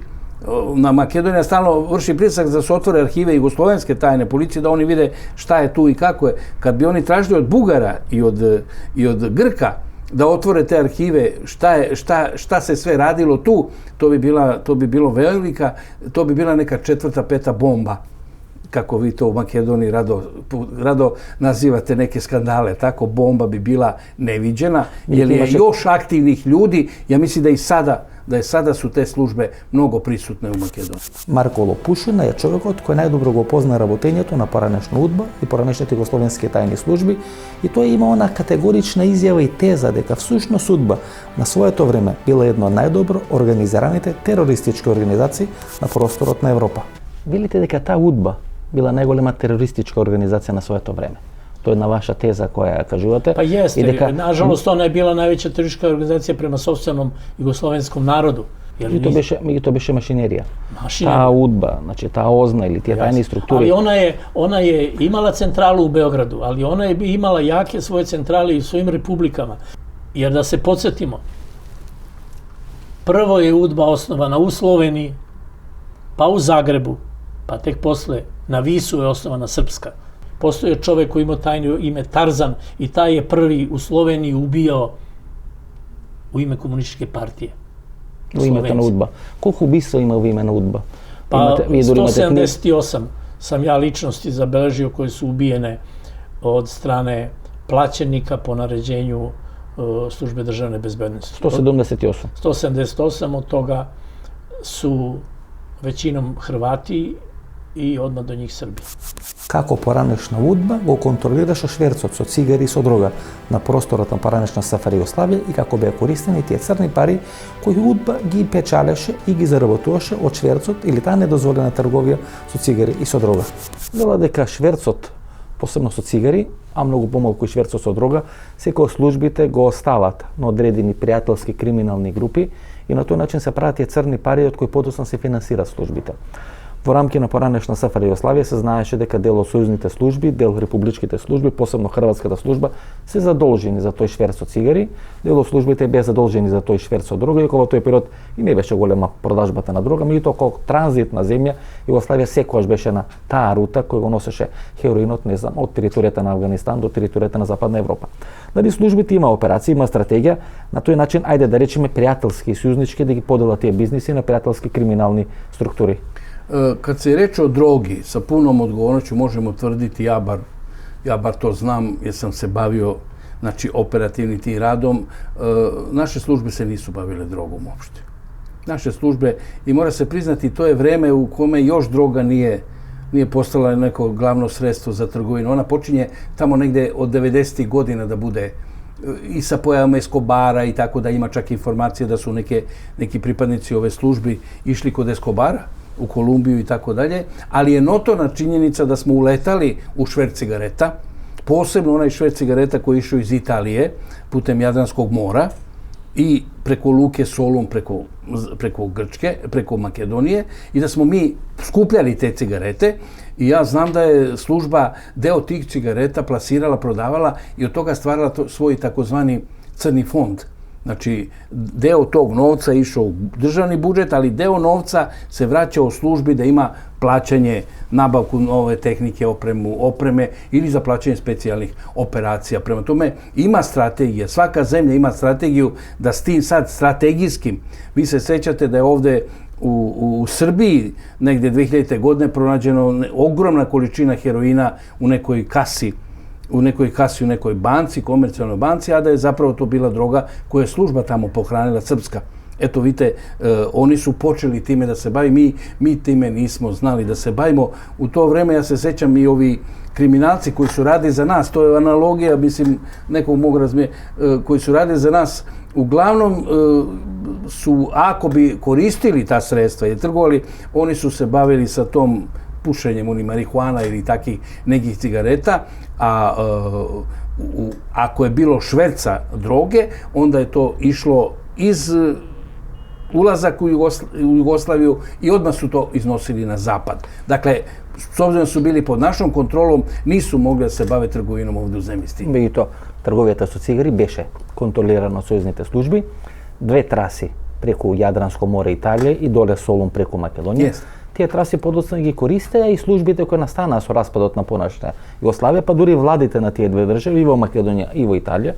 Speaker 2: na Makedonija stalno vrši pritisak da se otvore arhive jugoslovenske tajne policije, da oni vide šta je tu i kako je. Kad bi oni tražili od Bugara i od Grka da otvore te arhive, šta se sve radilo tu, to bi bila neka 4., 5. bomba, kako vi to u Makedoniji rado nazivate neke skandale, tako bomba bi bila neviđena, jer je još aktivnih ljudi, ja mislim da je sada su te službe mnogo prisutne u Makedoniji.
Speaker 1: Марко Лопушина е човекот кој најдобро го позна работењето на поранешна УДБА и поранешните југословенски тајни служби и тој има она категорична изјава и теза дека всушност УДБА на своето време била едно од најдобро организираните терористички организации на просторот на Европа. Велите дека таа УДБА била најголема терористичка организација на своето време. To je jedna vaša teza koja kažuvate.
Speaker 10: Pa jeste, nažalost ona je bila najveća teroristička organizacija prema sopstvenom jugoslovenskom narodu.
Speaker 1: I to беше mašinerija. Ta UDBA, znači ta OZNA ili tije tajne strukture.
Speaker 10: Ali ona je imala centralu u Beogradu, ali ona je imala jake svoje centrale i u svojim republikama. Jer da se podsjetimo, prvo je UDBA osnovana u Sloveniji, pa u Zagrebu, pa tek posle na Visu je osnovana Srpska. Postoje čovek koji ima tajno ime Tarzan i taj je prvi u Sloveniji ubijao u ime komunističke partije.
Speaker 1: U ime na UDBA. Koliko ubistva ima u ime na UDBA?
Speaker 10: Pa 178 sam ja ličnosti zabeležio koje su ubijene od strane plaćenika po naređenju službe državne bezbednosti.
Speaker 1: 178?
Speaker 10: 178, od toga su većinom Hrvati i odmah do njih Srbi.
Speaker 1: Како поранешна УДБА го контролираше шверцот со цигари и со дрога на просторот на поранешна СФР Југославија и како беа користени тие црни пари кои УДБА ги печалеше и ги заработуваше од шверцот или таа недозволена трговија со цигари и со дрога. Вела дека шверцот, посебно со цигари, а многу помалку и шверцот со дрога, секој службите го остават на одредени пријателски криминални групи и на тој начин се прават тие црни пари од кои подоцна се финансираат службите. Во рамки на поранешна СФР Југославија се знаеше дека дел од сојузните служби, дел републичките служби, посебно хрватската служба, се задолжени за тој шверц со цигари, дел од службите беа задолжени за тој шверц со дрога, иако во тој период и не беше голема продажбата на дрога, меѓутоа како транзитна земја Југославија секогаш беше на таа рута кој го носеше хероинот, не знам, од територијата на Афганистан до територијата на Западна Европа. Дали службите има операции, има стратегија, на тој начин ајде да речеме пријателски и сојузнички да ги поделат тие бизниси на пријателски криминални структури.
Speaker 2: Kad se reče o drogi, sa punom odgovornošću možemo tvrditi, ja bar to znam jer sam se bavio operativnim tim radom, naše službe se nisu bavile drogom uopšte. Naše službe, i mora se priznati, to je vreme u kome još droga nije postala neko glavno sredstvo za trgovinu. Ona počinje tamo negde od 90. godina da bude i sa pojavom Escobara i tako da ima čak informacije da su neki pripadnici ove službi išli kod Escobara u Kolumbiju i tako dalje, ali je notorna činjenica da smo uletali u šverc cigareta, posebno onaj šverc cigareta koji je išao iz Italije putem Jadranskog mora i preko luke Solun, preko Grčke, preko Makedonije, i da smo mi skupljali te cigarete i ja znam da je služba deo tih cigareta plasirala, prodavala i od toga stvarala svoj takozvani crni fond. Znači, deo tog novca je išao u državni budžet, ali deo novca se vraćao službi da ima plaćanje, nabavku nove tehnike, opreme ili za plaćanje specijalnih operacija. Prema tome, ima strategija. Svaka zemlja ima strategiju da s tim sad strategijskim, vi se sećate da je ovde u Srbiji negde 2000. godine pronađeno ogromna količina heroina u nekoj kasi, u nekoj banci, komercijalnoj banci, a da je zapravo to bila droga koju je služba tamo pohranila, srpska. Eto, vidite, oni su počeli time da se bavi, mi time nismo znali da se bavimo. U to vreme, ja se sećam, i ovi kriminalci koji su radili za nas, to je analogija, mislim, nekog mogu razumjeti, koji su radili za nas, uglavnom su, ako bi koristili ta sredstva i trgovali, oni su se bavili sa tom pušenjem marihuana ili takih nekih cigareta, a ako je bilo šverca droge, onda je to išlo iz ulazak u Jugoslaviju i odmah su to iznosili na zapad. Dakle, s obzirom su bili pod našom kontrolom, nisu mogli da se bave trgovinom ovde u zemlji s tim.
Speaker 1: Меѓутоа, трговијата со цигари беше контролирана од сојузните служби, две траси преку Јадранско море Италија и доле Солун преку Македонија. Тие траси подоцна ги користеа и службите кои настанаа со распадот на понашна Југославија, па дури владите на тие две држави, и во Македонија и во Италија.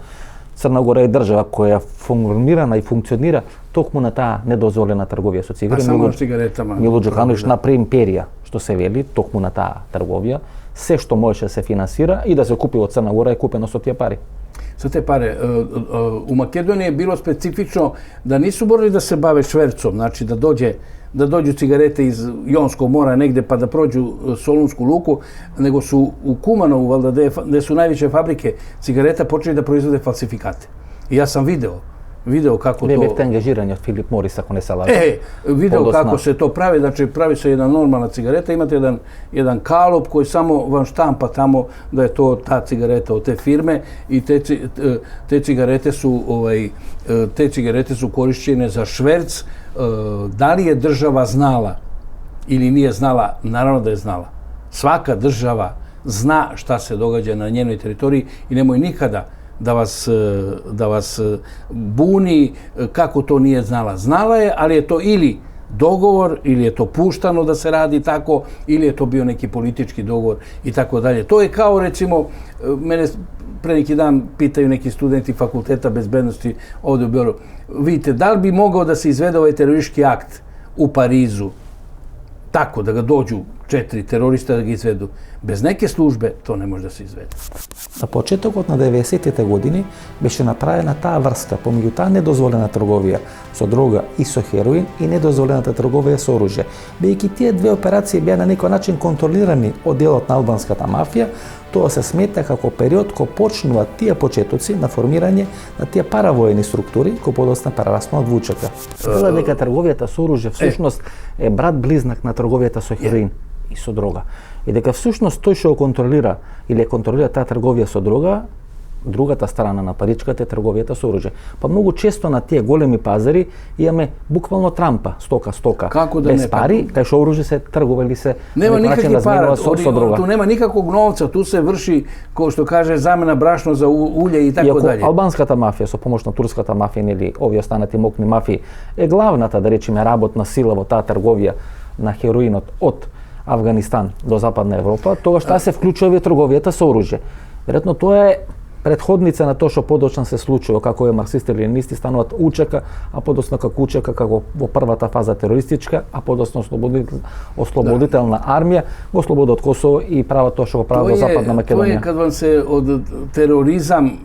Speaker 1: Црна Гора е држава која формирана и функционира токму на таа недозволена трговија со цигари.
Speaker 2: Само на cigaretama.
Speaker 1: Мило Ѓукановиќ направи империја, што се вели, токму на таа трговија. Се што можеше да се финансира и да се купи од Црна Гора е купено со тие пари.
Speaker 2: Sa te pare, u Makedoniji je bilo specifično da nisu morali da se bave švercom, znači da dođu cigarete iz Jonskog mora negde pa da prođu Solunsku luku, nego su u Kumanovu, valjda, gde su najveće fabrike cigareta, počeli da proizvode falsifikate. I ja sam video kako to...
Speaker 1: Вие бевте ангажирани од Филип Морис, ако не се лажам.
Speaker 2: Video kako se to pravi, znači pravi se jedna normalna cigareta, imate jedan kalup koji samo vam štampa tamo da je to ta cigareta od te firme i te cigarete su korišćene za šverc. Da li je država znala ili nije znala? Naravno da je znala. Svaka država zna šta se događa na njenoj teritoriji i nemoj nikada da vas buni kako to nije znala. Znala je, ali je to ili dogovor, ili je to puštano da se radi tako, ili je to bio neki politički dogovor i tako dalje. To je kao, recimo, mene pre neki dan pitaju neki studenti Fakulteta bezbednosti ovde u Beogradu, vidite, da li bi mogao da se izvede ovaj teroristički akt u Parizu, tako da ga dođu 4 terorista da ga izvedu. Без неке службе то не може да се изведе.
Speaker 1: На почетокот на 90-тите години беше направена таа врска помеѓу таа недозволена трговија со дрога и со хероин и недозволената трговија со оружје. Бидејќи тие две операции беа на некој начин контролирани од делот на албанската мафија, тоа се смета како период кој почнуваат тие почетоци на формирање на тие паравоени структури кои подоцна прераснаа од ВЧК. Тоа дека трговијата со оружје всушност е брат близнак на трговијата со хероин и со дрога. И дека всушност тој што контролира или контролира таа трговија со дрога другата страна на паричката е трговијата со оружје. Па многу често на тие големи пазари имаме буквално трампа, стока,
Speaker 2: Како да
Speaker 1: без
Speaker 2: не,
Speaker 1: пари, кај што оружје се тргува или се
Speaker 2: нема никакви пара,
Speaker 1: со друга.
Speaker 2: ту нема никаквог новца, ту се врши, кој што каже, замена брашно за улје и така дале.
Speaker 1: Иако албанската мафија со помош на турската мафија или овие останати мокни мафии е главната, да речеме, работна сила во таа трговија на хероинот од Авганистан до Западна Европа, тогаш таа се вклучува трговијата со оружје. Веројатно тоа е предходница на тоа што подоцна се случува, како е марксисти-ленинисти стануваат УЧК, а подоцна како УЧК како во првата фаза терористичка, а подоцна ослободителна армија го ослободи од Косово и прават тоа што го прават во Западна Македонија.
Speaker 2: Тоа е кад вам се од тероризам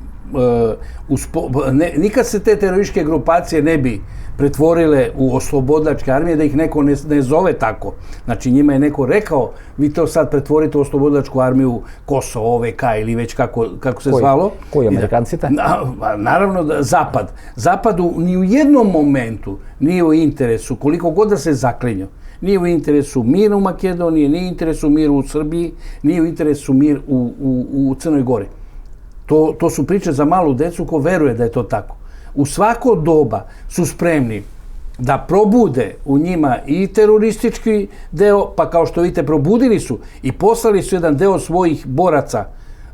Speaker 2: никад се те терористички групација не би претвориле у ослободачки армije, да ih neko ne zove tako. Znači njima je neko rekao, vi to sad pretvorite u oslobodlačku armiju Kosovo, OVK ili već kako se zvalo.
Speaker 1: Koji Amerikancite?
Speaker 2: Naravno da Zapad. Zapadu ni u jednom momentu nije u interesu, koliko god da se zaklinju, nije u interesu mir u Makedoniji, nije u interesu mir u Srbiji, nije u interesu mir u Crnoj Gori. To su priče za malu decu ko veruje da je to tako. U svako doba su spremni da probude u njima i teroristički deo, pa kao što vidite probudili su i poslali su jedan deo svojih boraca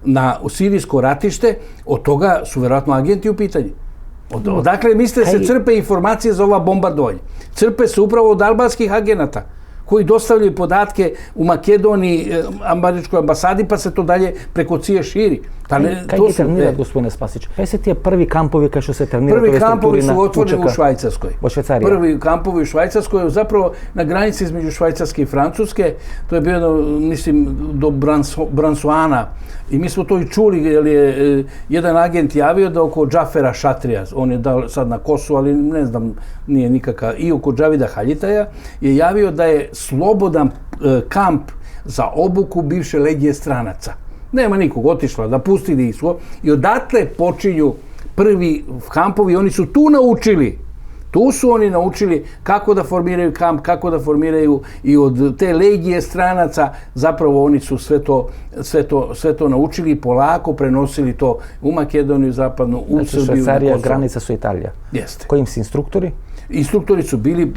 Speaker 2: na sirijsko ratište, od toga su verovatno agenti u pitanju. Odakle mislite se crpe informacije za ova bombardovanja? Crpe se upravo od albanskih agenata koji dostavljaju podatke u Makedoniji, američkoj ambasadi, pa se to dalje preko CIA širi.
Speaker 1: Кај ги тренираат, господине Спасич? Кај се тие први кампови кај што се тренираат?
Speaker 2: Први кампови su otvoreni u Švajcarskoj.
Speaker 1: Во Швајцарија.
Speaker 2: Prvi kampovi u Švajcarskoj, zapravo na granici između Švajcarske i Francuske, to je bio, mislim, do Bransuana. I mi smo to i čuli, jer je jedan agent javio da oko Džafera Šatrija, on je dao sad na Kosovu, ali ne znam, nije nikakav, i oko Džavida Haljitaja, je javio da je slobodan kamp za obuku bivše legije stranaca. Nema nikog, otišla, da pustili ih svo. I odatle počinju prvi kampovi, oni su tu naučili. Tu su oni naučili kako da formiraju kamp, kako da formiraju i od te legije stranaca, zapravo oni su sve to naučili i polako prenosili to u Makedoniju, zapadnu, u Srbiju.
Speaker 1: Znači Švajcarija, granica su Italija.
Speaker 2: Jeste.
Speaker 1: Kojim su instruktori?
Speaker 2: Instruktori su bili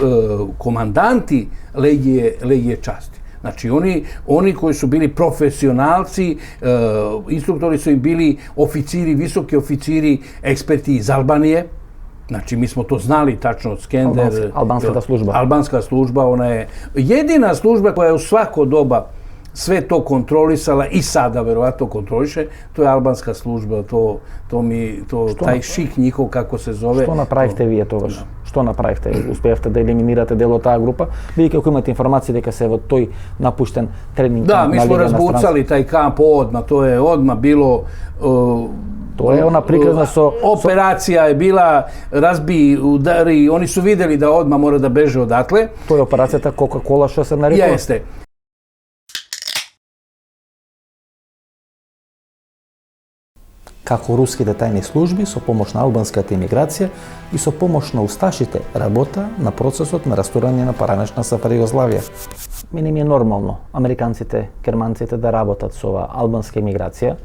Speaker 2: komandanti legije časti. Znači oni koji su bili profesionalci, instruktori su im bili oficiri, visoki oficiri, eksperti iz Albanije. Znači mi smo to znali tačno, Skender.
Speaker 1: Albanska služba.
Speaker 2: Albanska služba, ona je jedina služba koja je u svako doba sve to kontrolisala i sada verovatno kontroliše, to je albanska služba, taj šik njihov kako se zove.
Speaker 1: Што направивте вие тогаш? Што направивте? Успеавте да елиминирате дел од таа група? Бидејќи ако имате информации дека се во тој напуштен тренинг
Speaker 2: Да, ми смо разбуцали тај камп одма, то е одма било
Speaker 1: Тоа е она приказна со
Speaker 2: операција е била разби, удари, они су видели да одма мора да беже одатле.
Speaker 1: Тоа е операцијата Кока-кола што се нарекува?
Speaker 2: Јесте.
Speaker 1: Како руските тајни служби со помош на албанската имиграција и со помош на усташите работа на процесот на растурање на поранешна СФР Југославија. Мене ми е нормално американците, германците да работат со ова албанска имиграција,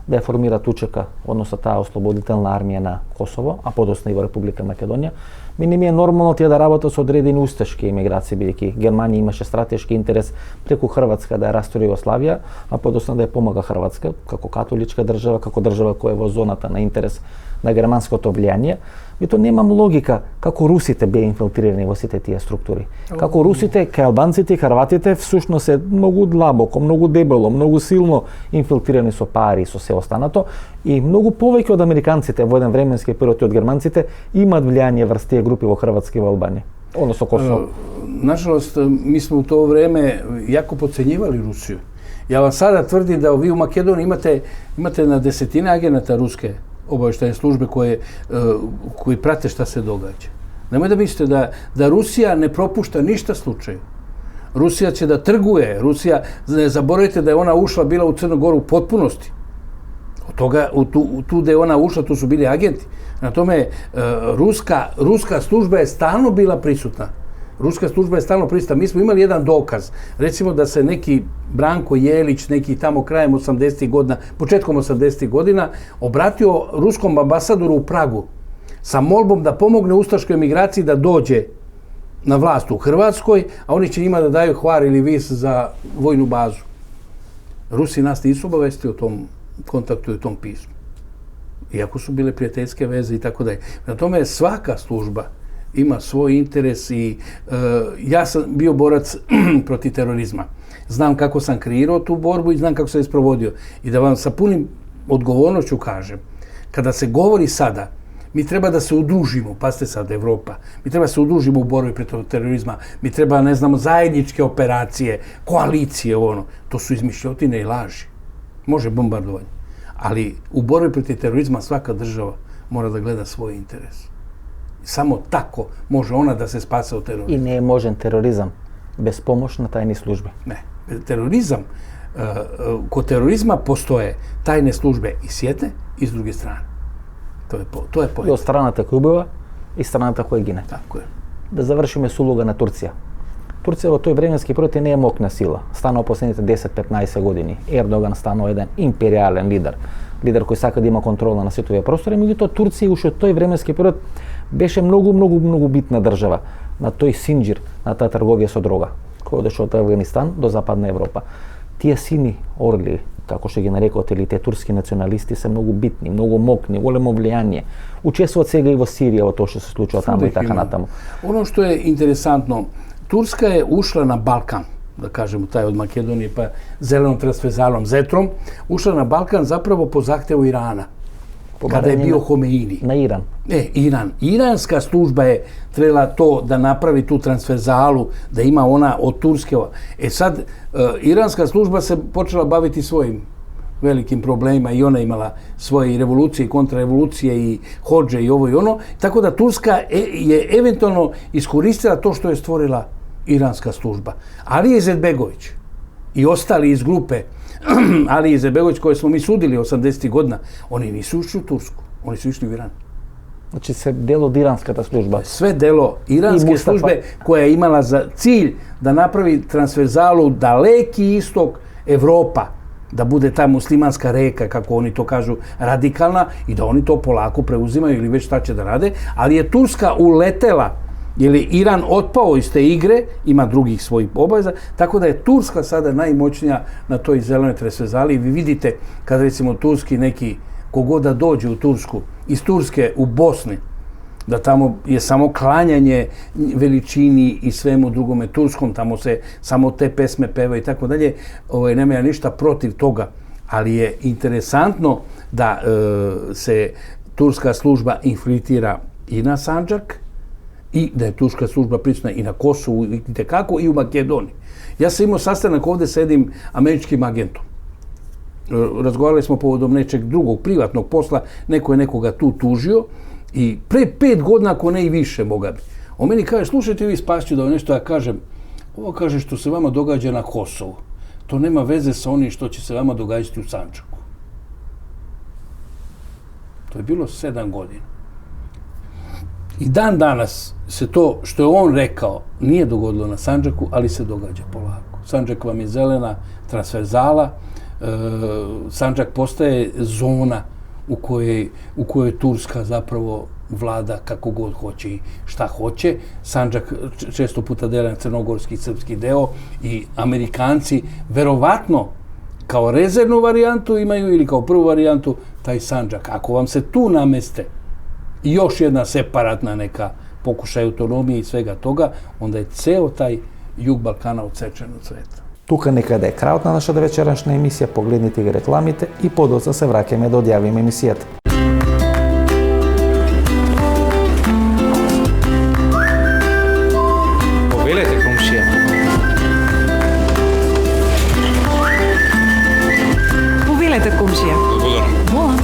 Speaker 1: да ја формираат УЧК, односно таа ослободителна армија на Косово, а подоцна и во Република Македонија. Мене ми е нормално тие да работат со одредени усташки имиграции, бидејќи Германија имаше стратешки интерес преку Хрватска да ја растури Југославија, а подоцна да ја помага Хрватска како католичка држава, како држава која е во зоната на интерес на германското влијание. И то немам логика како русите беа инфилтрирани во сите тие структури. Како русите, кај албанците и хрватите всушност се многу длабоко, многу дебело, многу силно инфилтрирани со пари и со се останато и многу повеќе од американците во еден временски период и од германците имаат влијание врз тие групи во Хрватска и во Албанија, односно Косово.
Speaker 2: Nažalost, mi smo u to vreme jako podcenjivali Rusiju. Ja vam sada tvrdim da vi u Makedoniji imate na desetine agenata ruske obavještajne službe koji prate šta se događa. Nemoj da mislite da Rusija ne propušta ništa slučaju. Rusija će da trguje. Rusija, ne zaboravite da je ona ušla bila u Crnu Goru u potpunosti. Od toga, tu gde je ona ušla, tu su bili agenti. Na tome, ruska služba je stalno bila prisutna. Ruska služba je stalno prisutna. Mi smo imali jedan dokaz. Recimo da se neki Branko Jelić, neki tamo krajem 80. godina, početkom 80. godina, obratio ruskom ambasadoru u Pragu sa molbom da pomogne ustaškoj emigraciji da dođe na vlast u Hrvatskoj, a oni će njima da daju Hvar ili Vis za vojnu bazu. Rusi nas nisu obavestili o tom kontaktu i o tom pismu. Iako su bile prijateljske veze i tako dalje. Na tome svaka služba ima svoj interes i ja sam bio borac protiv terorizma. Znam kako sam kreirao tu borbu i znam kako sam je sprovodio. I da vam sa punim odgovornošću kažem, kada se govori sada, mi treba da se udružimo, pazite sad Evropa, mi treba da se udružimo u borbi protiv terorizma, mi treba, ne znamo, zajedničke operacije, koalicije, to su izmišljotine i laži. Može bombardovanje. Ali u borbi protiv terorizma svaka država mora da gleda svoj interes. Samo tako može ona da se spase od terorizma.
Speaker 1: I ne je možen terorizam bez pomoći na tajne službe.
Speaker 2: Ne. Terorizam, kod terorizma postoje tajne službe i s jedne i s druge strane. To je point.
Speaker 1: I od straната koja ubива i straната koja gine.
Speaker 2: Tako je.
Speaker 1: Da završime s uloga na Turcija. Turcija u toj vremenski proti не е мокна сила. Станал последните 10-15 години. Ердоган станал еден империален лидер. Лидер кој сака да има контрола на световия простор. Меѓутоа Турција уште од тој временски период беше многу битна држава на тој синџир, на таа трговија со дрога, кој одеше од Афганистан до Западна Европа. Тие сини орли, како што ги нарекоте или те турски националисти, се многу битни, многу мокни, големо влијание. Учествуваат сега и во Сирија, во тоа што се случува таму и така натаму.
Speaker 2: Ono što je interesantno, Turska je ušla na Balkan, da kažemo taj od Makedonije pa zelenom transverzalom Zetrom, ušla na Balkan zapravo po zahtevu Irana, kada je bio Homeini.
Speaker 1: Na Iran.
Speaker 2: Iran. Iranska služba je trebala to da napravi tu transverzalu, da ima ona od Turske. Sad, iranska služba se počela baviti svojim velikim problemima i ona imala svoje revolucije i kontrarevolucije i hodže i ovo i ono. Tako da Turska je eventualno iskoristila to što je stvorila iranska služba. Alija Izetbegović i ostali iz grupe Alija Izetbegović koje smo mi sudili 80. godina, oni nisu ušli u Tursku, oni su išli u Iran.
Speaker 1: Znači se delo od iranskата služba.
Speaker 2: Sve delo iranske službe koja je imala za cilj da napravi transverzalu daleki istok Evropa, da bude ta muslimanska reka, kako oni to kažu, radikalna i da oni to polako preuzimaju ili već šta će da rade, ali je Turska uletela, jer je Iran otpao iz te igre, ima drugih svojih obaveza, tako da je Turska sada najmoćnija na toj zelenoj transverzali. Vi vidite kada recimo turski neki, kogod da dođe u Tursku, iz Turske u Bosni, da tamo je samo klanjanje veličini i svemu drugome turskom, tamo se samo te pesme pevaju i tako dalje, nema ja ništa protiv toga, ali je interesantno da se turska služba infiltrira i na Sandžak i da je turska služba prisutna i na Kosovu i tekako i u Makedoniji. Ja sam imao sastanak ovde s jednim američkim agentom. Razgovarali smo povodom nečeg drugog privatnog posla, neko je nekoga tu tužio i pre 5 godina, ako ne i više, Boga bi. On meni kaže, slušajte vi Spasiću da nešto ja kažem, ovo kaže što se vama događa na Kosovu, to nema veze sa onim što će se vama događati u Sandžaku. To je bilo 7 godina. I dan danas se to što je on rekao nije dogodilo na Sandžaku, ali se događa polako. Sandžak vam je zelena transverzala, Sandžak postaje zona u kojoj Turska zapravo vlada kako god hoće i šta hoće. Sandžak često puta dele na crnogorski i srpski deo i Amerikanci verovatno kao rezervnu varijantu imaju ili kao prvu varijantu taj Sandžak. Ako vam se tu nameste i još jedna separatna neka pokušaj autonomije i svega toga, onda je ceo taj jug Balkana odsečen od sveta.
Speaker 1: Тука некаде е крајот на нашата вечерашна емисија. Погледнете ги рекламите и подоцна се враќаме да одјавиме емисијата.
Speaker 3: Повелете, комшија.
Speaker 4: Повелете, комшија. Волам.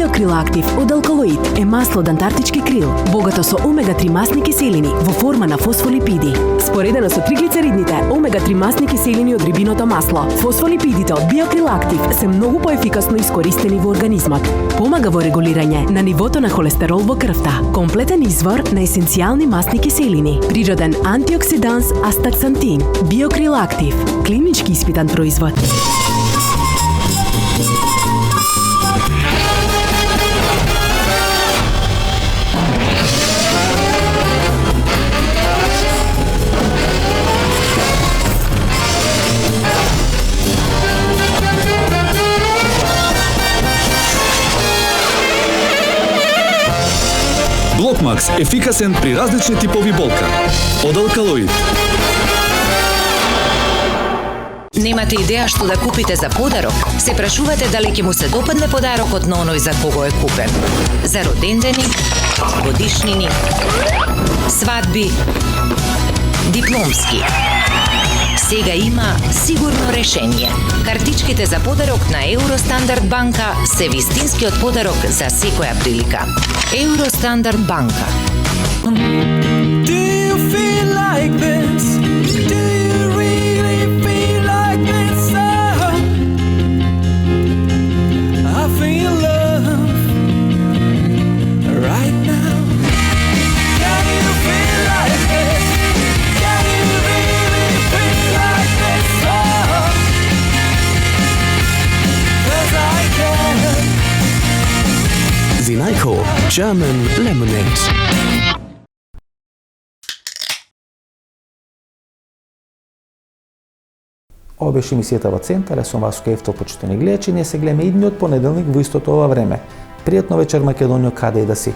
Speaker 5: Биокрил Актив од Алкалоид е масло од антарктички крил, богато со омега-3 масни киселини во форма на фосфолипиди. Споредено со триглицеридните омега-3 масни киселини од рибиното масло, фосфолипидите од Биокрил Актив се многу поефикасно искористени во организмот. Помага во регулирање на нивото на холестерол во крвта. Комплетен извор на есенцијални масни киселини. Природен антиоксиданс астаксантин. Биокрил Актив. Клинички испитан производ.
Speaker 6: Блокмакс ефикасен при различни типови болка. Од Алкалоид.
Speaker 7: Немате идеја што да купите за подарок? Се прашувате дали ќе му се допадне подарокот на оној за кого е купен? За родендени, годишнини, свадби, дипломски. Сега има сигурно решение. Картичките за подарок на Евростандард банка се вистинскиот подарок за секоја прилика. Евростандард банка.
Speaker 8: Do you feel like this? Do you really feel like this? Oh, I feel love right now. Can you feel like this? Can you really feel like this? Oh, 'cause I can.
Speaker 9: Vinajko German Lemonade.
Speaker 1: Ова беше емисијата во Центар, сум Васко Евтов, почитувани гледачи, ние се гледаме идниот понеделник во истото ова време. Пријатно вечер Македонијо, каде и да си.